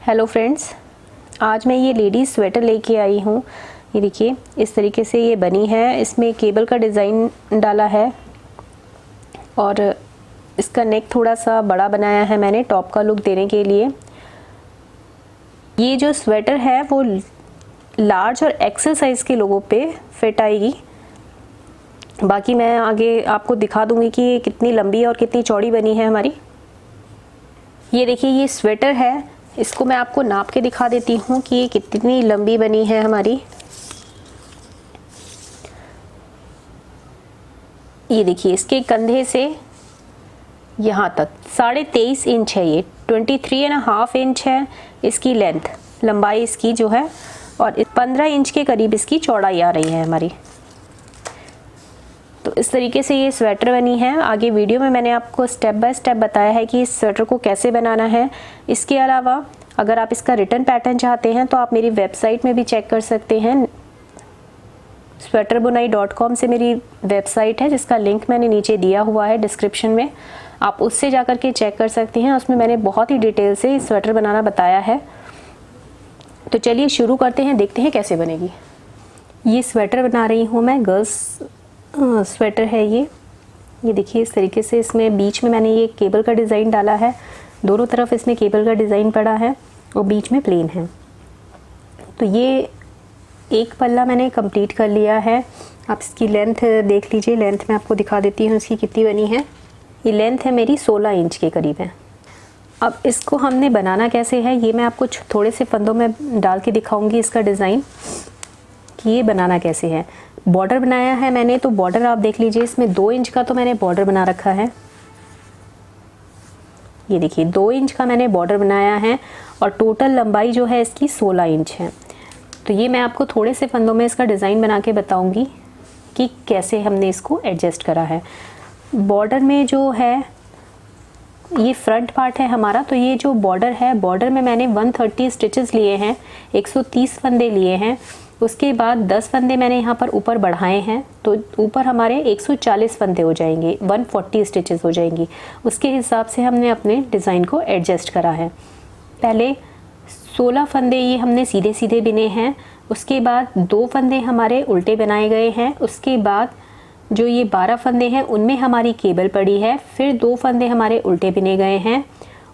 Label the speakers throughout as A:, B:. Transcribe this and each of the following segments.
A: Hello friends, आज मैं ये लेडीज़ स्वेटर लेके आई हूँ। ये देखिए इस तरीके से ये बनी है। इसमें केबल का डिज़ाइन डाला है और इसका नेक थोड़ा सा बड़ा बनाया है मैंने टॉप का लुक देने के लिए। ये जो स्वेटर है वो लार्ज और एक्सेल साइज़ के लोगों पे फिट आएगी। बाकी मैं आगे आपको दिखा दूँगी कि ये कितनी लंबी और कितनी चौड़ी बनी है हमारी। ये देखिए ये स्वेटर है, इसको मैं आपको नाप के दिखा देती हूँ कि ये कितनी लंबी बनी है हमारी। ये देखिए इसके कंधे से यहाँ तक 23.5 इंच है। ये 23.5 इंच है इसकी लेंथ, लंबाई इसकी जो है, और 15 इंच के करीब इसकी चौड़ाई आ रही है हमारी। तो इस तरीके से ये स्वेटर बनी है। आगे वीडियो में मैंने आपको स्टेप बाय स्टेप बताया है कि इस स्वेटर को कैसे बनाना है। इसके अलावा अगर आप इसका रिटर्न पैटर्न चाहते हैं तो आप मेरी वेबसाइट में भी चेक कर सकते हैं। sweaterbunai.com से मेरी वेबसाइट है जिसका लिंक मैंने नीचे दिया हुआ है डिस्क्रिप्शन में, आप उससे जा कर के चेक कर सकते हैं। उसमें मैंने बहुत ही डिटेल से इस स्वेटर बनाना बताया है। तो चलिए शुरू करते हैं, देखते हैं कैसे बनेगी। ये स्वेटर बना रही हूँ मैं, गर्ल्स स्वेटर है ये देखिए इस तरीके से। इसमें बीच में मैंने ये केबल का डिज़ाइन डाला है, दोनों तरफ इसमें केबल का डिज़ाइन पड़ा है और बीच में प्लेन है। तो ये एक पल्ला मैंने कंप्लीट कर लिया है। आप इसकी लेंथ देख लीजिए, लेंथ मैं आपको दिखा देती हूँ इसकी कितनी बनी है। ये लेंथ है मेरी 16 इंच के करीब है। अब इसको हमने बनाना कैसे है ये मैं आपको थोड़े से फंदों में डाल के दिखाऊंगी इसका डिज़ाइन कि ये बनाना कैसे है। बॉर्डर बनाया है मैंने, तो बॉर्डर आप देख लीजिए, इसमें 2 इंच का तो मैंने बॉर्डर बना रखा है। ये देखिए 2 इंच का मैंने बॉर्डर बनाया है और टोटल लंबाई जो है इसकी 16 इंच है। तो ये मैं आपको थोड़े से फंदों में इसका डिज़ाइन बना के बताऊंगी कि कैसे हमने इसको एडजस्ट करा है। बॉर्डर में जो है ये फ्रंट पार्ट है हमारा, तो ये जो बॉर्डर है, बॉर्डर में मैंने 130 स्टिचेस लिए हैं, 130 फंदे लिए हैं। उसके बाद 10 फंदे मैंने यहाँ पर ऊपर बढ़ाए हैं, तो ऊपर हमारे 140 फंदे हो जाएंगे, 140 स्टिचेस हो जाएंगी। उसके हिसाब से हमने अपने डिज़ाइन को एडजस्ट करा है। पहले 16 फंदे ये हमने सीधे सीधे बिने हैं, उसके बाद 2 फंदे हमारे उल्टे बनाए गए हैं। उसके बाद जो ये 12 फंदे हैं उनमें हमारी केबल पड़ी है, फिर 2 फंदे हमारे उल्टे बिने गए हैं।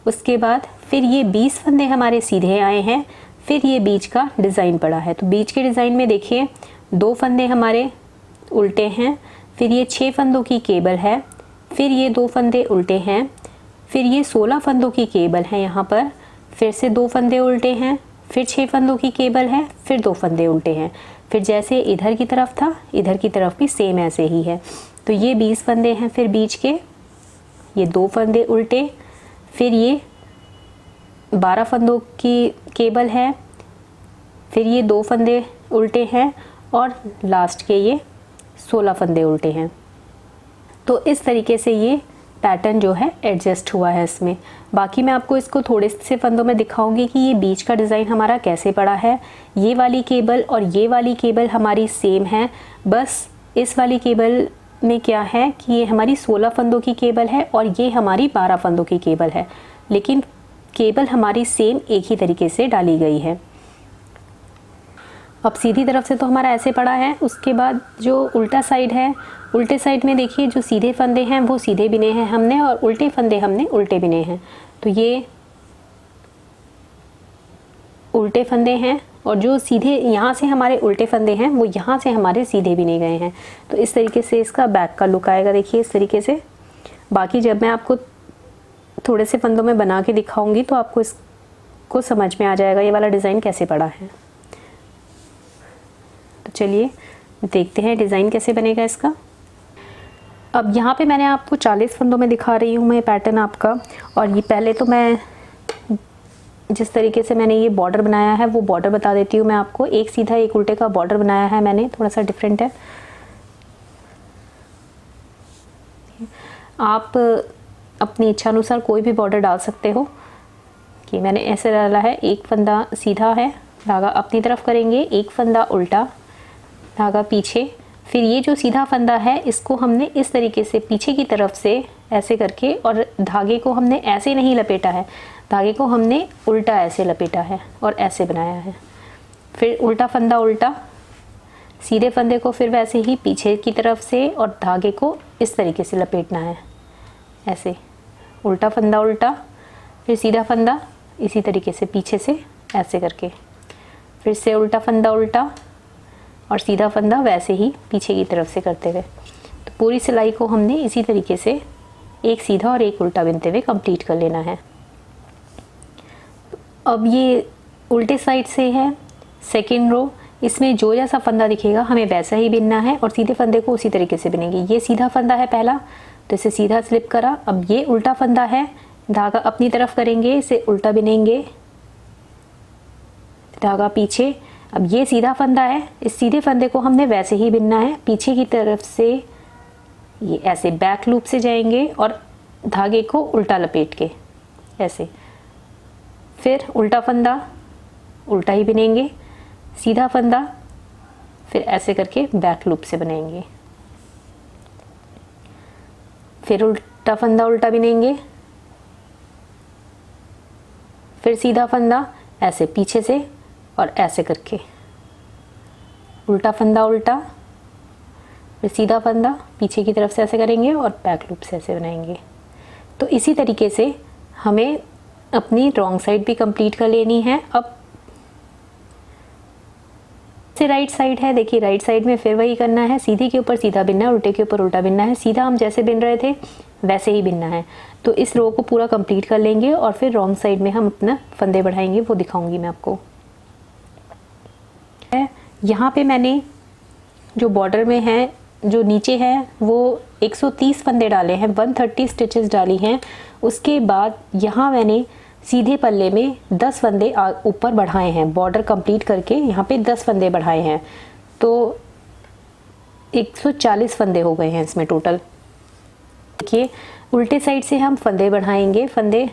A: उसके बाद फिर ये 20 फंदे हमारे सीधे आए हैं, फिर ये बीच का डिज़ाइन पड़ा है। तो बीच के डिज़ाइन में देखिए 2 फंदे हमारे उल्टे हैं, फिर ये 6 फंदों की केबल है, फिर ये 2 फंदे उल्टे हैं, फिर ये 16 फंदों की केबल है यहाँ पर, फिर से 2 फंदे उल्टे हैं, फिर 6 फंदों की केबल है, फिर 2 फंदे उल्टे हैं। फिर जैसे इधर की तरफ था इधर की तरफ भी सेम ऐसे ही है। तो ये 20 फंदे हैं, फिर बीच के ये 2 फंदे उल्टे, फिर ये 12 फंदों की केबल है, फिर ये 2 फंदे उल्टे हैं और लास्ट के ये 16 फंदे उल्टे हैं। तो इस तरीके से ये पैटर्न जो है एडजस्ट हुआ है इसमें। बाकी मैं आपको इसको थोड़े से फंदों में दिखाऊंगी कि ये बीच का डिज़ाइन हमारा कैसे पड़ा है। ये वाली केबल और ये वाली केबल हमारी सेम है, बस इस वाली केबल में क्या है कि ये हमारी 16 फंदों की केबल है और ये हमारी 12 फंदों की केबल है, लेकिन केबल हमारी सेम एक ही तरीके से डाली गई है। अब सीधी तरफ से तो हमारा ऐसे पड़ा है। उसके बाद जो उल्टा साइड है, उल्टे साइड में देखिए जो सीधे फंदे हैं वो सीधे बिने हैं हमने और उल्टे फंदे हमने उल्टे बिने हैं। तो ये उल्टे फंदे हैं और जो सीधे यहाँ से हमारे उल्टे फंदे हैं वो यहाँ से हमारे सीधे बिने गए हैं। तो इस तरीके से इसका बैक का लुक आएगा, देखिए इस तरीके से। बाकी जब मैं आपको थोड़े से फंदों में बना के दिखाऊंगी तो आपको इसको समझ में आ जाएगा ये वाला डिज़ाइन कैसे पड़ा है। तो चलिए देखते हैं डिज़ाइन कैसे बनेगा इसका। अब यहाँ पे मैंने आपको 40 फंदों में दिखा रही हूँ मैं पैटर्न आपका। और ये पहले तो मैं जिस तरीके से मैंने ये बॉर्डर बनाया है वो बॉर्डर बता देती हूँ मैं आपको। एक सीधा एक उल्टे का बॉर्डर बनाया है मैंने, थोड़ा सा डिफरेंट है। आप अपनी इच्छा अनुसार कोई भी बॉर्डर डाल सकते हो। कि मैंने ऐसे डाला है, एक फंदा सीधा है, धागा अपनी तरफ करेंगे, एक फंदा उल्टा, धागा पीछे, फिर ये जो सीधा फंदा है इसको हमने इस तरीके से पीछे की तरफ से ऐसे करके, और धागे को हमने ऐसे नहीं लपेटा है धागे को हमने उल्टा ऐसे लपेटा है और ऐसे बनाया है। फिर उल्टा फंदा उल्टा, सीधे फंदे को फिर वैसे ही पीछे की तरफ से और धागे को इस तरीके से लपेटना है, ऐसे उल्टा फंदा उल्टा, फिर सीधा फंदा इसी तरीके से पीछे से ऐसे करके, फिर से उल्टा फंदा उल्टा और सीधा फंदा वैसे ही पीछे की तरफ से करते हुए। तो पूरी सिलाई को हमने इसी तरीके से एक सीधा और एक उल्टा बिनते हुए कंप्लीट कर लेना है। अब ये उल्टे साइड से है सेकेंड रो, इसमें जो जैसा फंदा दिखेगा हमें वैसा ही बिनना है और सीधे फंदे को उसी तरीके से बिनेंगे। ये सीधा फंदा है पहला, तो इसे सीधा स्लिप करा। अब ये उल्टा फंदा है, धागा अपनी तरफ करेंगे, इसे उल्टा बिनेंगे, धागा पीछे। अब ये सीधा फंदा है, इस सीधे फंदे को हमने वैसे ही बिनना है, पीछे की तरफ से ये ऐसे बैक लूप से जाएंगे और धागे को उल्टा लपेट के ऐसे, फिर उल्टा फंदा उल्टा ही बिनेंगे, सीधा फंदा फिर ऐसे करके बैक लूप से बनाएंगे, फिर उल्टा फंदा उल्टा बिनेंगे, फिर सीधा फंदा ऐसे पीछे से और ऐसे करके, उल्टा फंदा उल्टा, फिर सीधा फंदा पीछे की तरफ से ऐसे करेंगे और बैक लूप से ऐसे बनाएंगे। तो इसी तरीके से हमें अपनी रॉन्ग साइड भी कंप्लीट कर लेनी है। अब से राइट साइड है, देखिए राइट साइड में फिर वही करना है, सीधे के ऊपर सीधा बिनना है, उल्टे के ऊपर उल्टा बिनना है, सीधा हम जैसे बिन रहे थे वैसे ही बिनना है। तो इस रो को पूरा कंप्लीट कर लेंगे और फिर रॉन्ग साइड में हम अपना फंदे बढ़ाएंगे, वो दिखाऊंगी मैं आपको। यहाँ पे मैंने जो बॉर्डर में है, जो नीचे है, वो 130 फंदे डाले हैं, 130 स्टिचेस डाली हैं। उसके बाद यहाँ मैंने सीधे पल्ले में 10 फंदे ऊपर बढ़ाए हैं, बॉर्डर कंप्लीट करके यहाँ पे 10 फंदे बढ़ाए हैं, तो 140 फंदे हो गए हैं इसमें टोटल। देखिए उल्टे साइड से हम फंदे बढ़ाएंगे, फंदे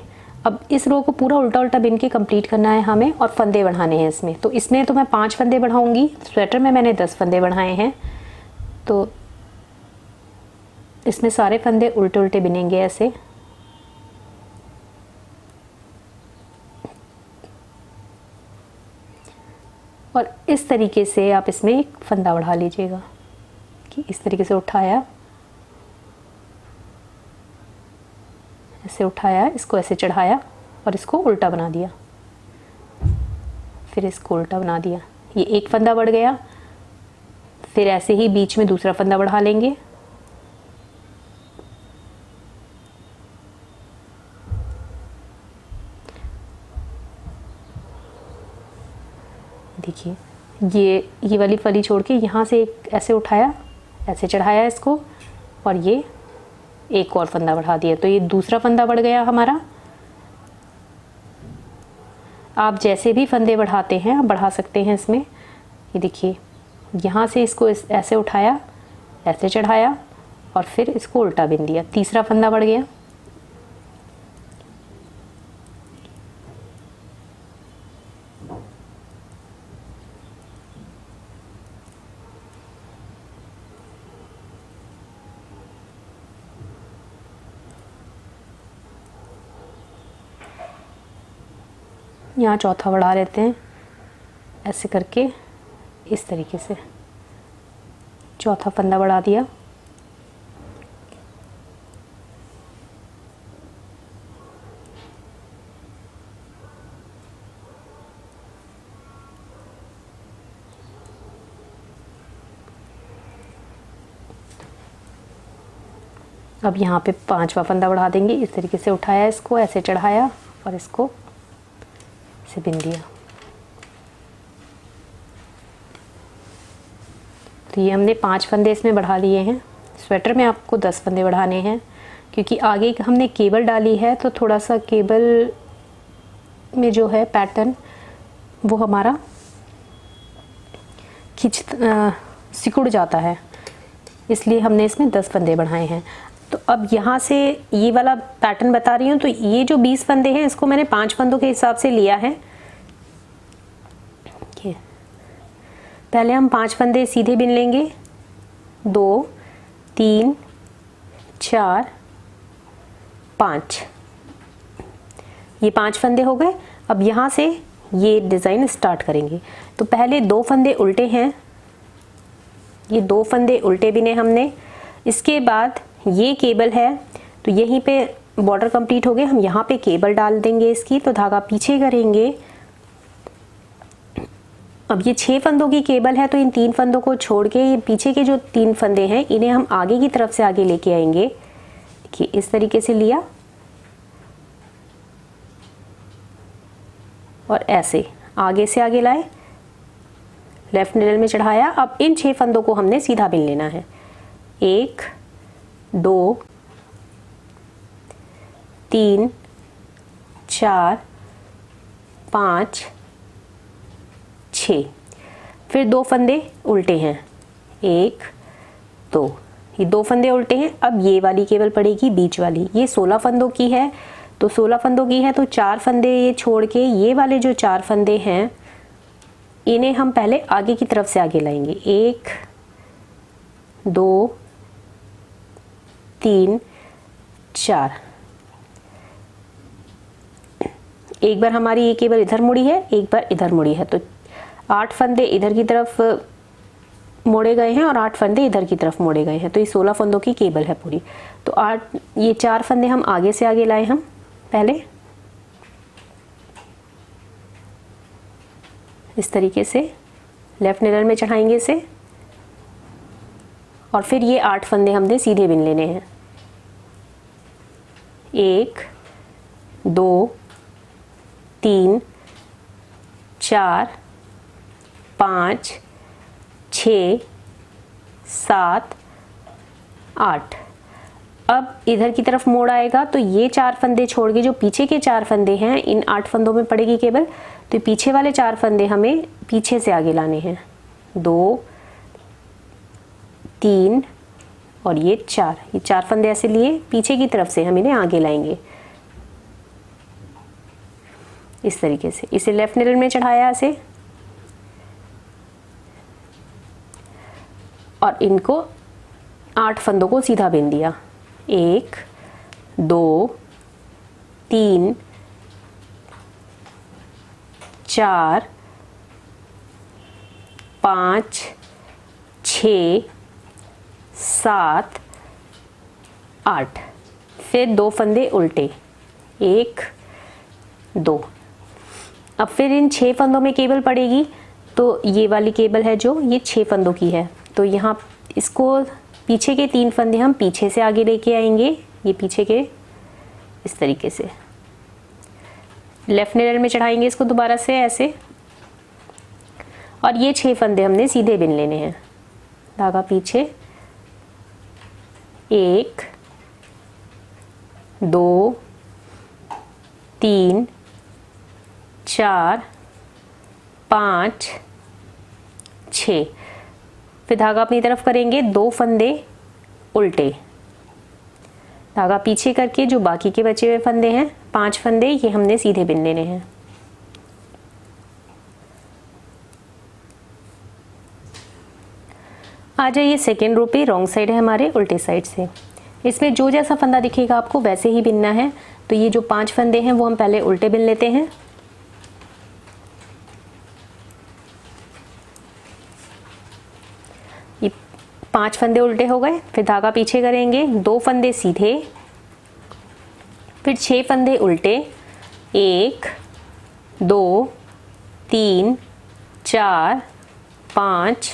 A: अब इस रो को पूरा उल्टा उल्टा बिन के कंप्लीट करना है हमें और फंदे बढ़ाने हैं इसमें। तो इसमें तो मैं 5 फंदे बढ़ाऊंगी, स्वेटर में मैंने 10 फंदे बढ़ाए हैं, तो इसमें सारे फंदे उल्टे उल्टे बिनेंगे ऐसे। और इस तरीके से आप इसमें एक फंदा बढ़ा लीजिएगा कि इस तरीके से उठाया, ऐसे उठाया, इसको ऐसे चढ़ाया और इसको उल्टा बना दिया, फिर इसको उल्टा बना दिया, ये एक फंदा बढ़ गया। फिर ऐसे ही बीच में दूसरा फंदा बढ़ा लेंगे, देखिए ये वाली फली छोड़ के यहाँ से एक ऐसे उठाया, ऐसे चढ़ाया इसको और ये एक और फंदा बढ़ा दिया, तो ये दूसरा फंदा बढ़ गया हमारा। आप जैसे भी फंदे बढ़ाते हैं आप बढ़ा सकते हैं इसमें। ये देखिए यहाँ से इसको ऐसे उठाया, ऐसे चढ़ाया और फिर इसको उल्टा बिन दिया, तीसरा फंदा बढ़ गया। यहाँ चौथा बढ़ा लेते हैं ऐसे करके, इस तरीके से चौथा फंदा बढ़ा दिया। अब यहाँ पे 5वां फंदा बढ़ा देंगे, इस तरीके से उठाया, इसको ऐसे चढ़ाया और इसको से बिन दिया। तो ये हमने 5 फंदे इसमें बढ़ा लिए हैं। स्वेटर में आपको 10 फंदे बढ़ाने हैं क्योंकि आगे हमने केबल डाली है, तो थोड़ा सा केबल में जो है पैटर्न वो हमारा सिकुड़ जाता है, इसलिए हमने इसमें 10 फंदे बढ़ाए हैं। तो अब यहाँ से ये वाला पैटर्न बता रही हूँ, तो ये जो 20 फंदे हैं इसको मैंने 5 फंदों के हिसाब से लिया है। पहले हम 5 फंदे सीधे बिन लेंगे, 2 3 4 5। ये 5 फंदे हो गए। अब यहाँ से ये डिज़ाइन स्टार्ट करेंगे। तो पहले 2 फंदे उल्टे हैं, ये 2 फंदे उल्टे बिने हमने। इसके बाद ये केबल है, तो यहीं पे बॉर्डर कंप्लीट हो गए। हम यहाँ पे केबल डाल देंगे इसकी, तो धागा पीछे करेंगे। अब ये 6 फंदों की केबल है, तो इन 3 फंदों को छोड़ के ये पीछे के जो 3 फंदे हैं इन्हें हम आगे की तरफ से आगे लेके आएंगे। देखिए इस तरीके से लिया और ऐसे आगे से आगे लाए, लेफ्ट निडल में चढ़ाया। अब इन 6 फंदों को हमने सीधा बिन लेना है। 1 2 3 4 5 6। फिर 2 फंदे उल्टे हैं, 1 2, ये 2 फंदे उल्टे हैं। अब ये वाली केबल पड़ेगी बीच वाली, ये 16 फंदों की है, तो 16 फंदों की है तो 4 फंदे ये छोड़ के ये वाले जो 4 फंदे हैं इन्हें हम पहले आगे की तरफ से आगे लाएंगे। 1 2 3 4। एक बार हमारी ये केबल इधर मुड़ी है, एक बार इधर मुड़ी है, तो 8 फंदे इधर की तरफ मोड़े गए हैं और 8 फंदे इधर की तरफ मोड़े गए हैं। तो ये 16 फंदों की केबल है पूरी। तो 8, ये 4 फंदे हम आगे से आगे लाए हम पहले इस तरीके से, लेफ्ट निडल में चढ़ाएंगे इसे, और फिर ये 8 फंदे हमने सीधे बिन लेने हैं। 1 2 3 4 5 6 7 8। अब इधर की तरफ मोड़ आएगा, तो ये 4 फंदे छोड़ के जो पीछे के 4 फंदे हैं इन 8 फंदों में पड़ेगी केबल, तो पीछे वाले 4 फंदे हमें पीछे से आगे लाने हैं। 2 3 और ये 4, ये 4 फंदे ऐसे लिए पीछे की तरफ से हम इन्हें आगे लाएंगे इस तरीके से। इसे लेफ्ट निडल में चढ़ाया ऐसे, और इनको 8 फंदों को सीधा बिन दिया। 1 2 3 4 5 6 7 8। फिर 2 फंदे उल्टे, 1 2। अब फिर इन 6 फंदों में केबल पड़ेगी, तो ये वाली केबल है जो ये 6 फंदों की है, तो यहाँ इसको पीछे के 3 फंदे हम पीछे से आगे लेके आएंगे, ये पीछे के इस तरीके से। लेफ्ट निडल में चढ़ाएंगे इसको दोबारा से ऐसे, और ये 6 फंदे हमने सीधे बिन लेने हैं। धागा पीछे, 1 2 3 4 5 6। फिर धागा अपनी तरफ करेंगे, 2 फंदे उल्टे, धागा पीछे करके जो बाकी के बचे हुए फंदे हैं 5 फंदे ये हमने सीधे बिन लेने हैं। आ जाइए सेकेंड रो पे, रॉन्ग साइड है हमारे, उल्टे साइड से। इसमें जो जैसा फंदा दिखेगा आपको वैसे ही बिनना है। तो ये जो 5 फंदे हैं वो हम पहले उल्टे बिन लेते हैं। ये 5 फंदे उल्टे हो गए, फिर धागा पीछे करेंगे, 2 फंदे सीधे, फिर 6 फंदे उल्टे, 1 2 3 4 5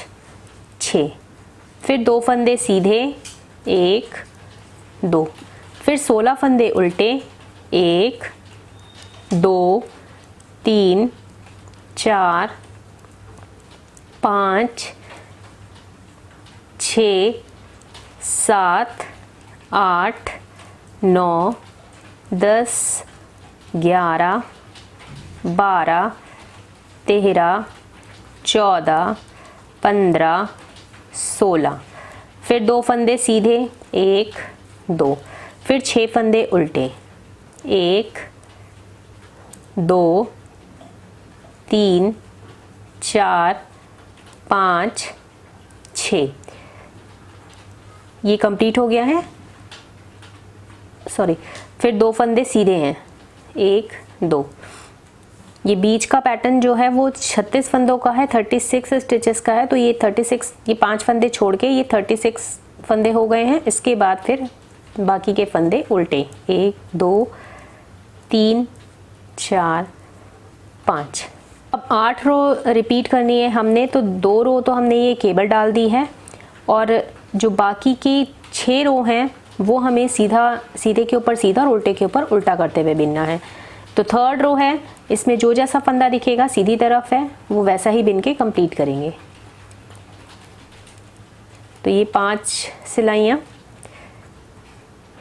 A: 6। फिर 2 फंदे सीधे, 1 2। फिर 16 फंदे उल्टे, 1 2 3 4 5 6 7 8 9 10 11 12 13 14 15 16। फिर 2 फंदे सीधे, 1 2। फिर 6 फंदे उल्टे, 1 2 3 4 5 6। ये कंप्लीट हो गया है, सॉरी। फिर 2 फंदे सीधे हैं, 1 2। ये बीच का पैटर्न जो है वो 36 फंदों का है, 36 स्टिचेस का है। तो ये 36, ये 5 फंदे छोड़ के ये 36 फंदे हो गए हैं। इसके बाद फिर बाकी के फंदे उल्टे, 1 2 3 4 5। अब 8 रो रिपीट करनी है हमने, तो 2 रो तो हमने ये केबल डाल दी है और जो बाकी की 6 रो हैं वो हमें सीधे के ऊपर सीधा और उल्टे के ऊपर उल्टा करते हुए बिनना है। तो 3rd रो है, इसमें जो जैसा फंदा दिखेगा सीधी तरफ है वो वैसा ही बिन के कंप्लीट करेंगे। तो ये 5 सिलाइयाँ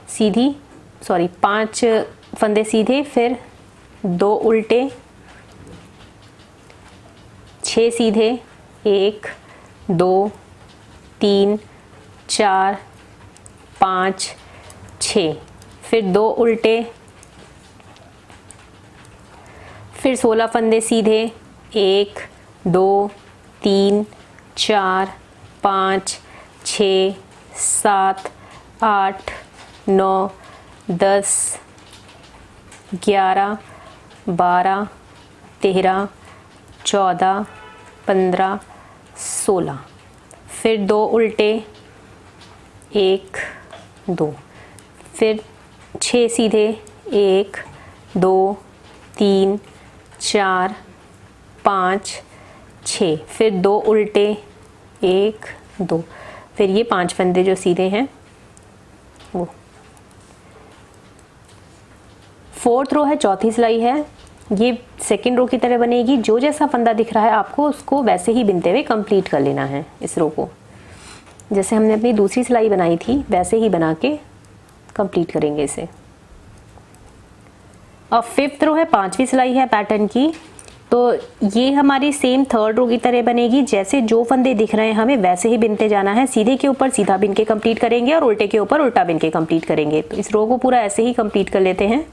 A: सीधी, 5 फंदे सीधे, फिर 2 उल्टे, 6 सीधे, 1 2 3 4 5 6, फिर 2 उल्टे, फिर 16 फंदे सीधे, 1 2 3 4 5 6 7 8 9 10 11 12 13 14 15 16, फिर 2 उल्टे, 1 2, फिर 6 सीधे, 1 2 3 4 5 6, फिर 2 उल्टे, 1 2, फिर ये 5 फंदे जो सीधे हैं वो। 4th रो है, चौथी सिलाई है, ये 2nd रो की तरह बनेगी। जो जैसा फंदा दिख रहा है आपको उसको वैसे ही बिनते हुए कंप्लीट कर लेना है। इस रो को जैसे हमने अपनी दूसरी सिलाई बनाई थी वैसे ही बना के कंप्लीट करेंगे इसे। अब 5th रो है, 5वीं सिलाई है पैटर्न की। तो ये हमारी सेम 3rd रो की तरह बनेगी। जैसे जो फंदे दिख रहे हैं हमें वैसे ही बिनते जाना है। सीधे के ऊपर सीधा बिन के कंप्लीट करेंगे और उल्टे के ऊपर उल्टा बिन के कंप्लीट करेंगे। तो इस रो को पूरा ऐसे ही कंप्लीट कर लेते हैं।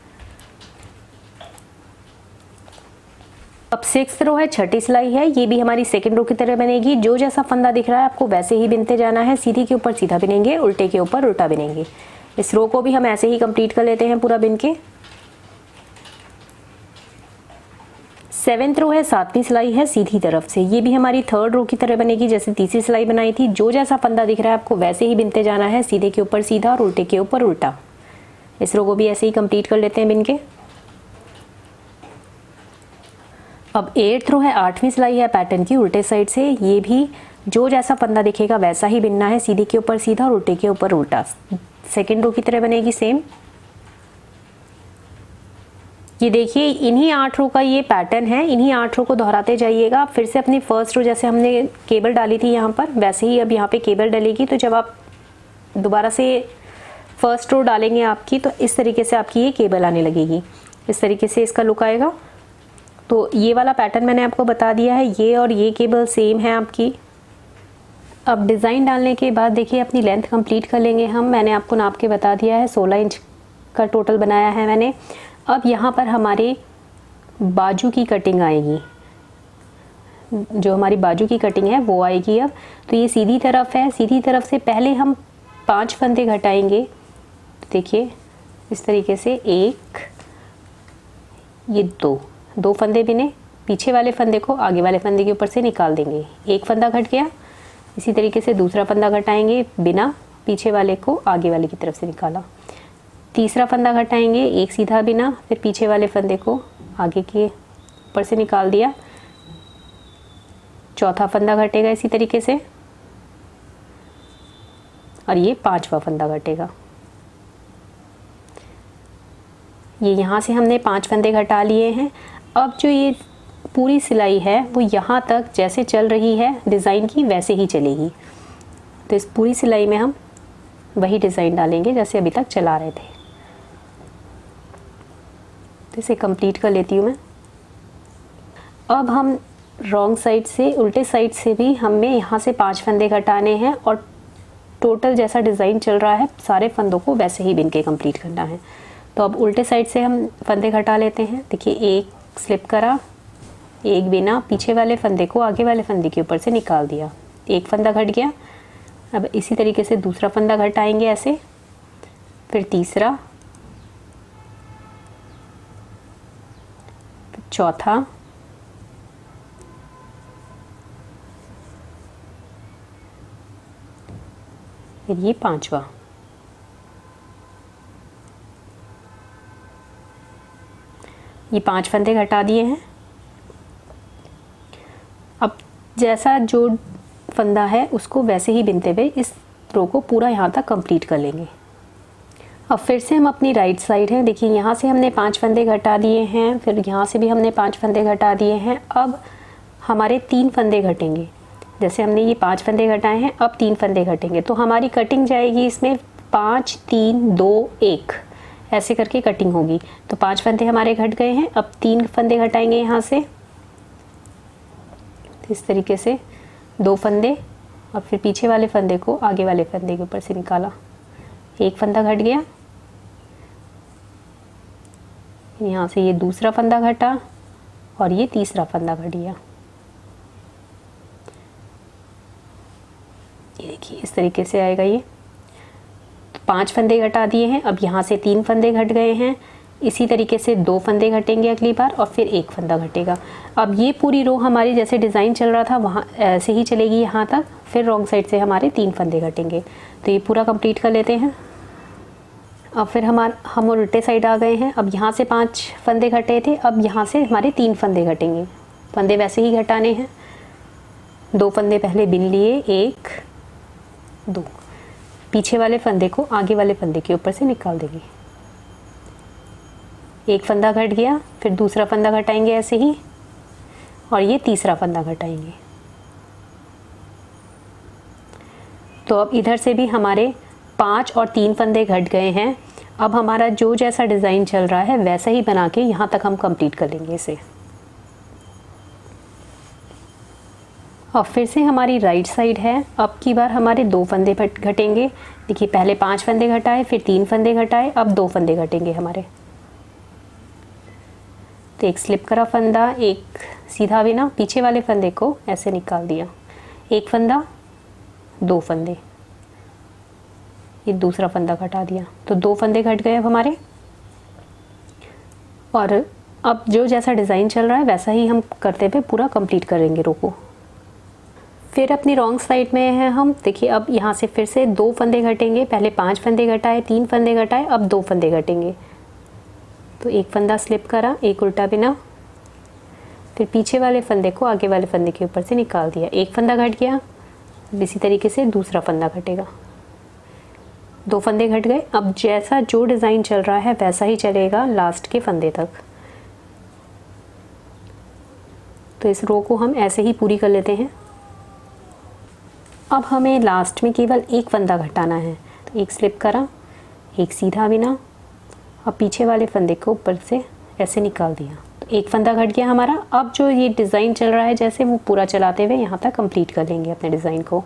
A: अब 6th रो है, छठी सिलाई है, ये भी हमारी 2nd रो की तरह बनेगी। जो जैसा फंदा दिख रहा है आपको वैसे ही बिनते जाना है। सीधे के ऊपर सीधा बिनेंगे, उल्टे के ऊपर उल्टा बिनेंगे। इस रो को भी हम ऐसे ही कंप्लीट कर लेते हैं पूरा बिन के। 7th रो है, 7वीं सिलाई है, सीधी तरफ से, ये भी हमारी 3rd रो की तरह बनेगी जैसे तीसरी सिलाई बनाई थी। जो जैसा फंदा दिख रहा है आपको वैसे ही बिनते जाना है। सीधे के ऊपर सीधा और उल्टे के ऊपर उल्टा। इस रो को भी ऐसे ही कंप्लीट कर लेते हैं बिन के। अब 8th रो है, 8वीं सिलाई है पैटर्न की, उल्टे साइड से। ये भी जो जैसा फंदा दिखेगा वैसा ही बिनना है। सीधे के ऊपर सीधा और उल्टे के ऊपर उल्टा। 2nd रो की तरह बनेगी सेम। ये देखिए इन्हीं 8 रो का ये पैटर्न है। इन्हीं 8 रो को दोहराते जाइएगा। फिर से अपनी 1st रो जैसे हमने केबल डाली थी यहाँ पर वैसे ही अब यहाँ पे केबल डलेगी। तो जब आप दोबारा से 1st रो डालेंगे आपकी तो इस तरीके से आपकी ये केबल आने लगेगी। इस तरीके से इसका लुक आएगा। तो ये वाला पैटर्न मैंने आपको बता दिया है। ये और ये केबल सेम है आपकी। अब डिज़ाइन डालने के बाद देखिए अपनी लेंथ कंप्लीट कर लेंगे हम। मैंने आपको नाप के बता दिया है, 16 इंच का टोटल बनाया है मैंने। अब यहाँ पर हमारे बाजू की कटिंग आएगी। जो हमारी बाजू की कटिंग है वो आएगी अब। तो ये सीधी तरफ है। सीधी तरफ से पहले हम 5 फंदे घटाएंगे। तो देखिए इस तरीके से 1, ये 2 फंदे बिने। पीछे वाले फंदे को आगे वाले फंदे के ऊपर से निकाल देंगे। एक फंदा घट गया। इसी तरीके से दूसरा फंदा घटाएंगे, बिना पीछे वाले को आगे वाले की तरफ से निकाला। तीसरा फंदा घटाएंगे, एक सीधा बिना, फिर पीछे वाले फंदे को आगे के ऊपर से निकाल दिया। चौथा फंदा घटेगा इसी तरीके से और ये 5वां फंदा घटेगा। ये यहाँ से हमने 5 फंदे घटा लिए हैं। अब जो ये पूरी सिलाई है वो यहाँ तक जैसे चल रही है डिज़ाइन की वैसे ही चलेगी। तो इस पूरी सिलाई में हम वही डिज़ाइन डालेंगे जैसे अभी तक चला रहे थे। तो इसे कंप्लीट कर लेती हूँ मैं। अब हम रॉन्ग साइड से, उल्टे साइड से भी हमें यहाँ से 5 फंदे घटाने हैं और टोटल जैसा डिज़ाइन चल रहा है सारे फंदों को वैसे ही बिन के कंप्लीट करना है। तो अब उल्टे साइड से हम फंदे घटा लेते हैं। देखिए एक स्लिप करा, एक बिना, पीछे वाले फंदे को आगे वाले फंदे के ऊपर से निकाल दिया। एक फंदा घट गया। अब इसी तरीके से दूसरा फंदा घटाएंगे ऐसे, फिर तीसरा, चौथा, फिर ये पांचवा। ये 5 फंदे घटा दिए हैं। अब जैसा जो फंदा है उसको वैसे ही बिनते हुए इस रो को पूरा यहाँ तक कंप्लीट कर लेंगे। अब फिर से हम अपनी राइट साइड है, देखिए यहाँ से हमने 5 फंदे घटा दिए हैं, फिर यहाँ से भी हमने 5 फंदे घटा दिए हैं। अब हमारे 3 फंदे घटेंगे। जैसे हमने ये 5 फंदे घटाए हैं, अब 3 फंदे घटेंगे तो हमारी कटिंग जाएगी इसमें 5 3 2 1 ऐसे करके कटिंग होगी। तो 5 फंदे हमारे घट गए हैं। अब 3 फंदे घटाएंगे यहाँ से, इस तरीके से 2 फंदे, और फिर पीछे वाले फंदे को आगे वाले फंदे के ऊपर से निकाला। 1 फंदा घट गया, यहाँ से ये दूसरा फंदा घटा और ये तीसरा फंदा घट गया। ये देखिए इस तरीके से आएगा ये। तो 5 फंदे घटा दिए हैं। अब यहाँ से 3 फंदे घट गए हैं। इसी तरीके से 2 फंदे घटेंगे अगली बार और फिर 1 फंदा घटेगा। अब ये पूरी रो हमारी जैसे डिज़ाइन चल रहा था वहाँ ऐसे ही चलेगी यहाँ तक। फिर रॉन्ग साइड से हमारे 3 फंदे घटेंगे। तो ये पूरा कंप्लीट कर लेते हैं। अब फिर हम उल्टे साइड आ गए हैं। अब यहाँ से 5 फंदे घटे थे, अब यहाँ से हमारे 3 फंदे घटेंगे। फंदे वैसे ही घटाने हैं। 2 फंदे पहले बिन लिए, 1 2, पीछे वाले फंदे को आगे वाले फंदे के ऊपर से निकाल देंगे। 1 फंदा घट गया, फिर दूसरा फंदा घटाएंगे ऐसे ही, और ये तीसरा फंदा घटाएंगे। तो अब इधर से भी हमारे 5 और 3 फंदे घट गए हैं। अब हमारा जो जैसा डिज़ाइन चल रहा है वैसा ही बना के यहाँ तक हम कंप्लीट कर लेंगे इसे। अब फिर से हमारी राइट साइड है। अब की बार हमारे 2 फंदे घटेंगे। देखिए पहले 5 फंदे घटाए, फिर 3 फंदे घटाए, अब 2 फंदे घटेंगे हमारे। तो एक स्लिप करा फंदा, एक सीधा बिना, पीछे वाले फंदे को ऐसे निकाल दिया। 1 फंदा, 2 फंदे, ये दूसरा फंदा घटा दिया। तो 2 फंदे घट गए अब हमारे। और अब जो जैसा डिज़ाइन चल रहा है वैसा ही हम करते हुए पूरा कंप्लीट करेंगे रो को। फिर अपनी रॉन्ग साइड में है हम। देखिए अब यहाँ से फिर से 2 फंदे घटेंगे। पहले 5 फंदे घटाए, 3 फंदे घटाए, अब 2 फंदे घटेंगे। तो 1 फंदा स्लिप करा, 1 उल्टा बिना, फिर पीछे वाले फंदे को आगे वाले फंदे के ऊपर से निकाल दिया। 1 फंदा घट गया, इसी तरीके से दूसरा फंदा घटेगा। 2 फंदे घट गए। अब जैसा जो डिज़ाइन चल रहा है वैसा ही चलेगा लास्ट के फंदे तक। तो इस रो को हम ऐसे ही पूरी कर लेते हैं। अब हमें लास्ट में केवल 1 फंदा घटाना है। तो 1 स्लिप करा, 1 सीधा बिना, और पीछे वाले फंदे को ऊपर से ऐसे निकाल दिया। तो 1 फंदा घट गया हमारा। अब जो ये डिज़ाइन चल रहा है जैसे वो पूरा चलाते हुए यहाँ तक कंप्लीट कर लेंगे अपने डिज़ाइन को।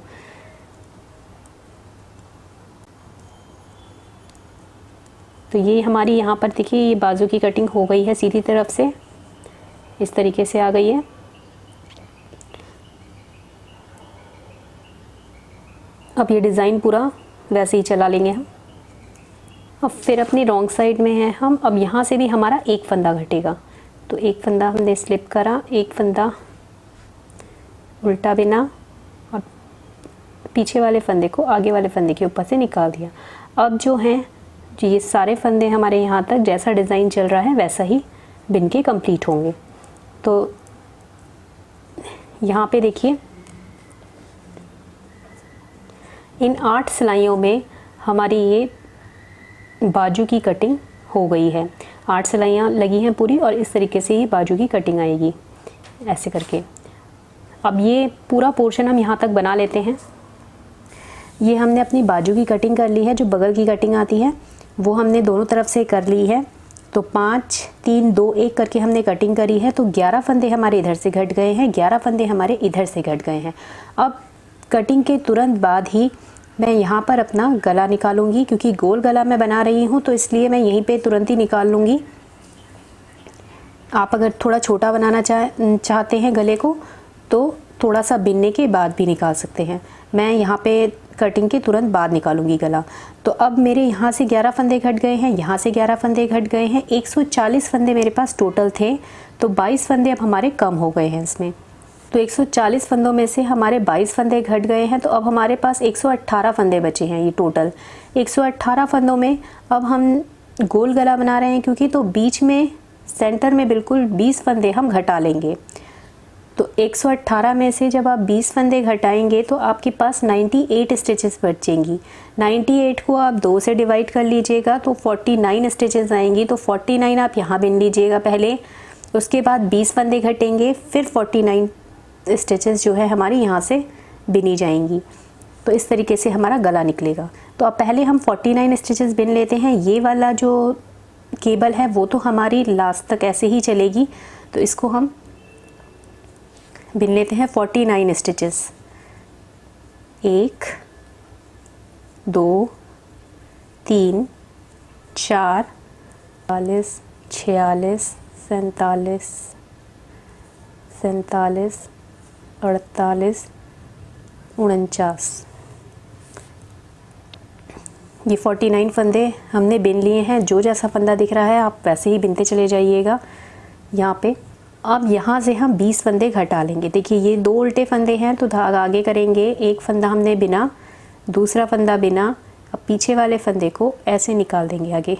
A: तो ये हमारी यहाँ पर देखिए ये बाजू की कटिंग हो गई है सीधी तरफ से, इस तरीके से आ गई है। अब ये डिज़ाइन पूरा वैसे ही चला लेंगे हम। अब फिर अपनी रॉन्ग साइड में है हम। अब यहाँ से भी हमारा 1 फंदा घटेगा। तो 1 फंदा हमने स्लिप करा, 1 फंदा उल्टा बिना, और पीछे वाले फंदे को आगे वाले फंदे के ऊपर से निकाल दिया। अब जो हैं ये सारे फंदे हमारे यहाँ तक जैसा डिज़ाइन चल रहा है वैसा ही बिन के कंप्लीट होंगे। तो यहाँ पे देखिए इन 8 सिलाइयों में हमारी ये बाजू की कटिंग हो गई है। 8 सिलाइयाँ लगी हैं पूरी, और इस तरीके से ही बाजू की कटिंग आएगी ऐसे करके। अब ये पूरा पोर्शन हम यहाँ तक बना लेते हैं। ये हमने अपनी बाजू की कटिंग कर ली है। जो बगल की कटिंग आती है वो हमने दोनों तरफ से कर ली है। तो 5 3 2 1 करके हमने कटिंग करी है। तो 11 फंदे हमारे इधर से घट गए हैं, 11 फंदे हमारे इधर से घट गए हैं। अब कटिंग के तुरंत बाद ही मैं यहाँ पर अपना गला निकालूंगी, क्योंकि गोल गला मैं बना रही हूँ तो इसलिए मैं यहीं पे तुरंत ही निकाल लूँगी। आप अगर थोड़ा छोटा बनाना चाहते हैं गले को तो थोड़ा सा बिनने के बाद भी निकाल सकते हैं। मैं यहाँ पे कटिंग के तुरंत बाद निकालूंगी गला। तो अब मेरे यहाँ से 11 फंदे घट गए हैं, यहाँ से 11 फंदे घट गए हैं, 140 फंदे मेरे पास टोटल थे। तो 22 फंदे अब हमारे कम हो गए हैं इसमें। तो 140 फंदों में से हमारे 22 फंदे घट गए हैं, तो अब हमारे पास 118 फंदे बचे हैं ये टोटल। 118 फंदों में अब हम गोल गला बना रहे हैं क्योंकि, तो बीच में सेंटर में बिल्कुल 20 फंदे हम घटा लेंगे। तो 118 में से जब आप 20 फंदे घटाएंगे तो आपके पास 98 स्टिचेस बचेंगी। 98 को आप 2 से डिवाइड कर लीजिएगा तो 49 स्टिचेस आएंगी। तो 49 आप यहाँ बिन लीजिएगा पहले, उसके बाद 20 फंदे घटेंगे, फिर 49 स्टिचेस जो है हमारी यहाँ से बिनी जाएंगी। तो इस तरीके से हमारा गला निकलेगा। तो अब पहले हम 49 स्टिचेस बिन लेते हैं। ये वाला जो केबल है वो तो हमारी लास्ट तक ऐसे ही चलेगी, तो इसको हम बिन लेते हैं 49 स्टिचेस। 1 2 3 4 45 46 47 47 48 49। ये 49 फंदे हमने बिन लिए हैं। जो जैसा फंदा दिख रहा है आप वैसे ही बिनते चले जाइएगा यहाँ पे। अब यहाँ से हम 20 फंदे घटा लेंगे। देखिए ये 2 उल्टे फंदे हैं, तो धागा आगे करेंगे, एक फंदा हमने बिना, दूसरा फंदा बिना। अब पीछे वाले फंदे को ऐसे निकाल देंगे आगे।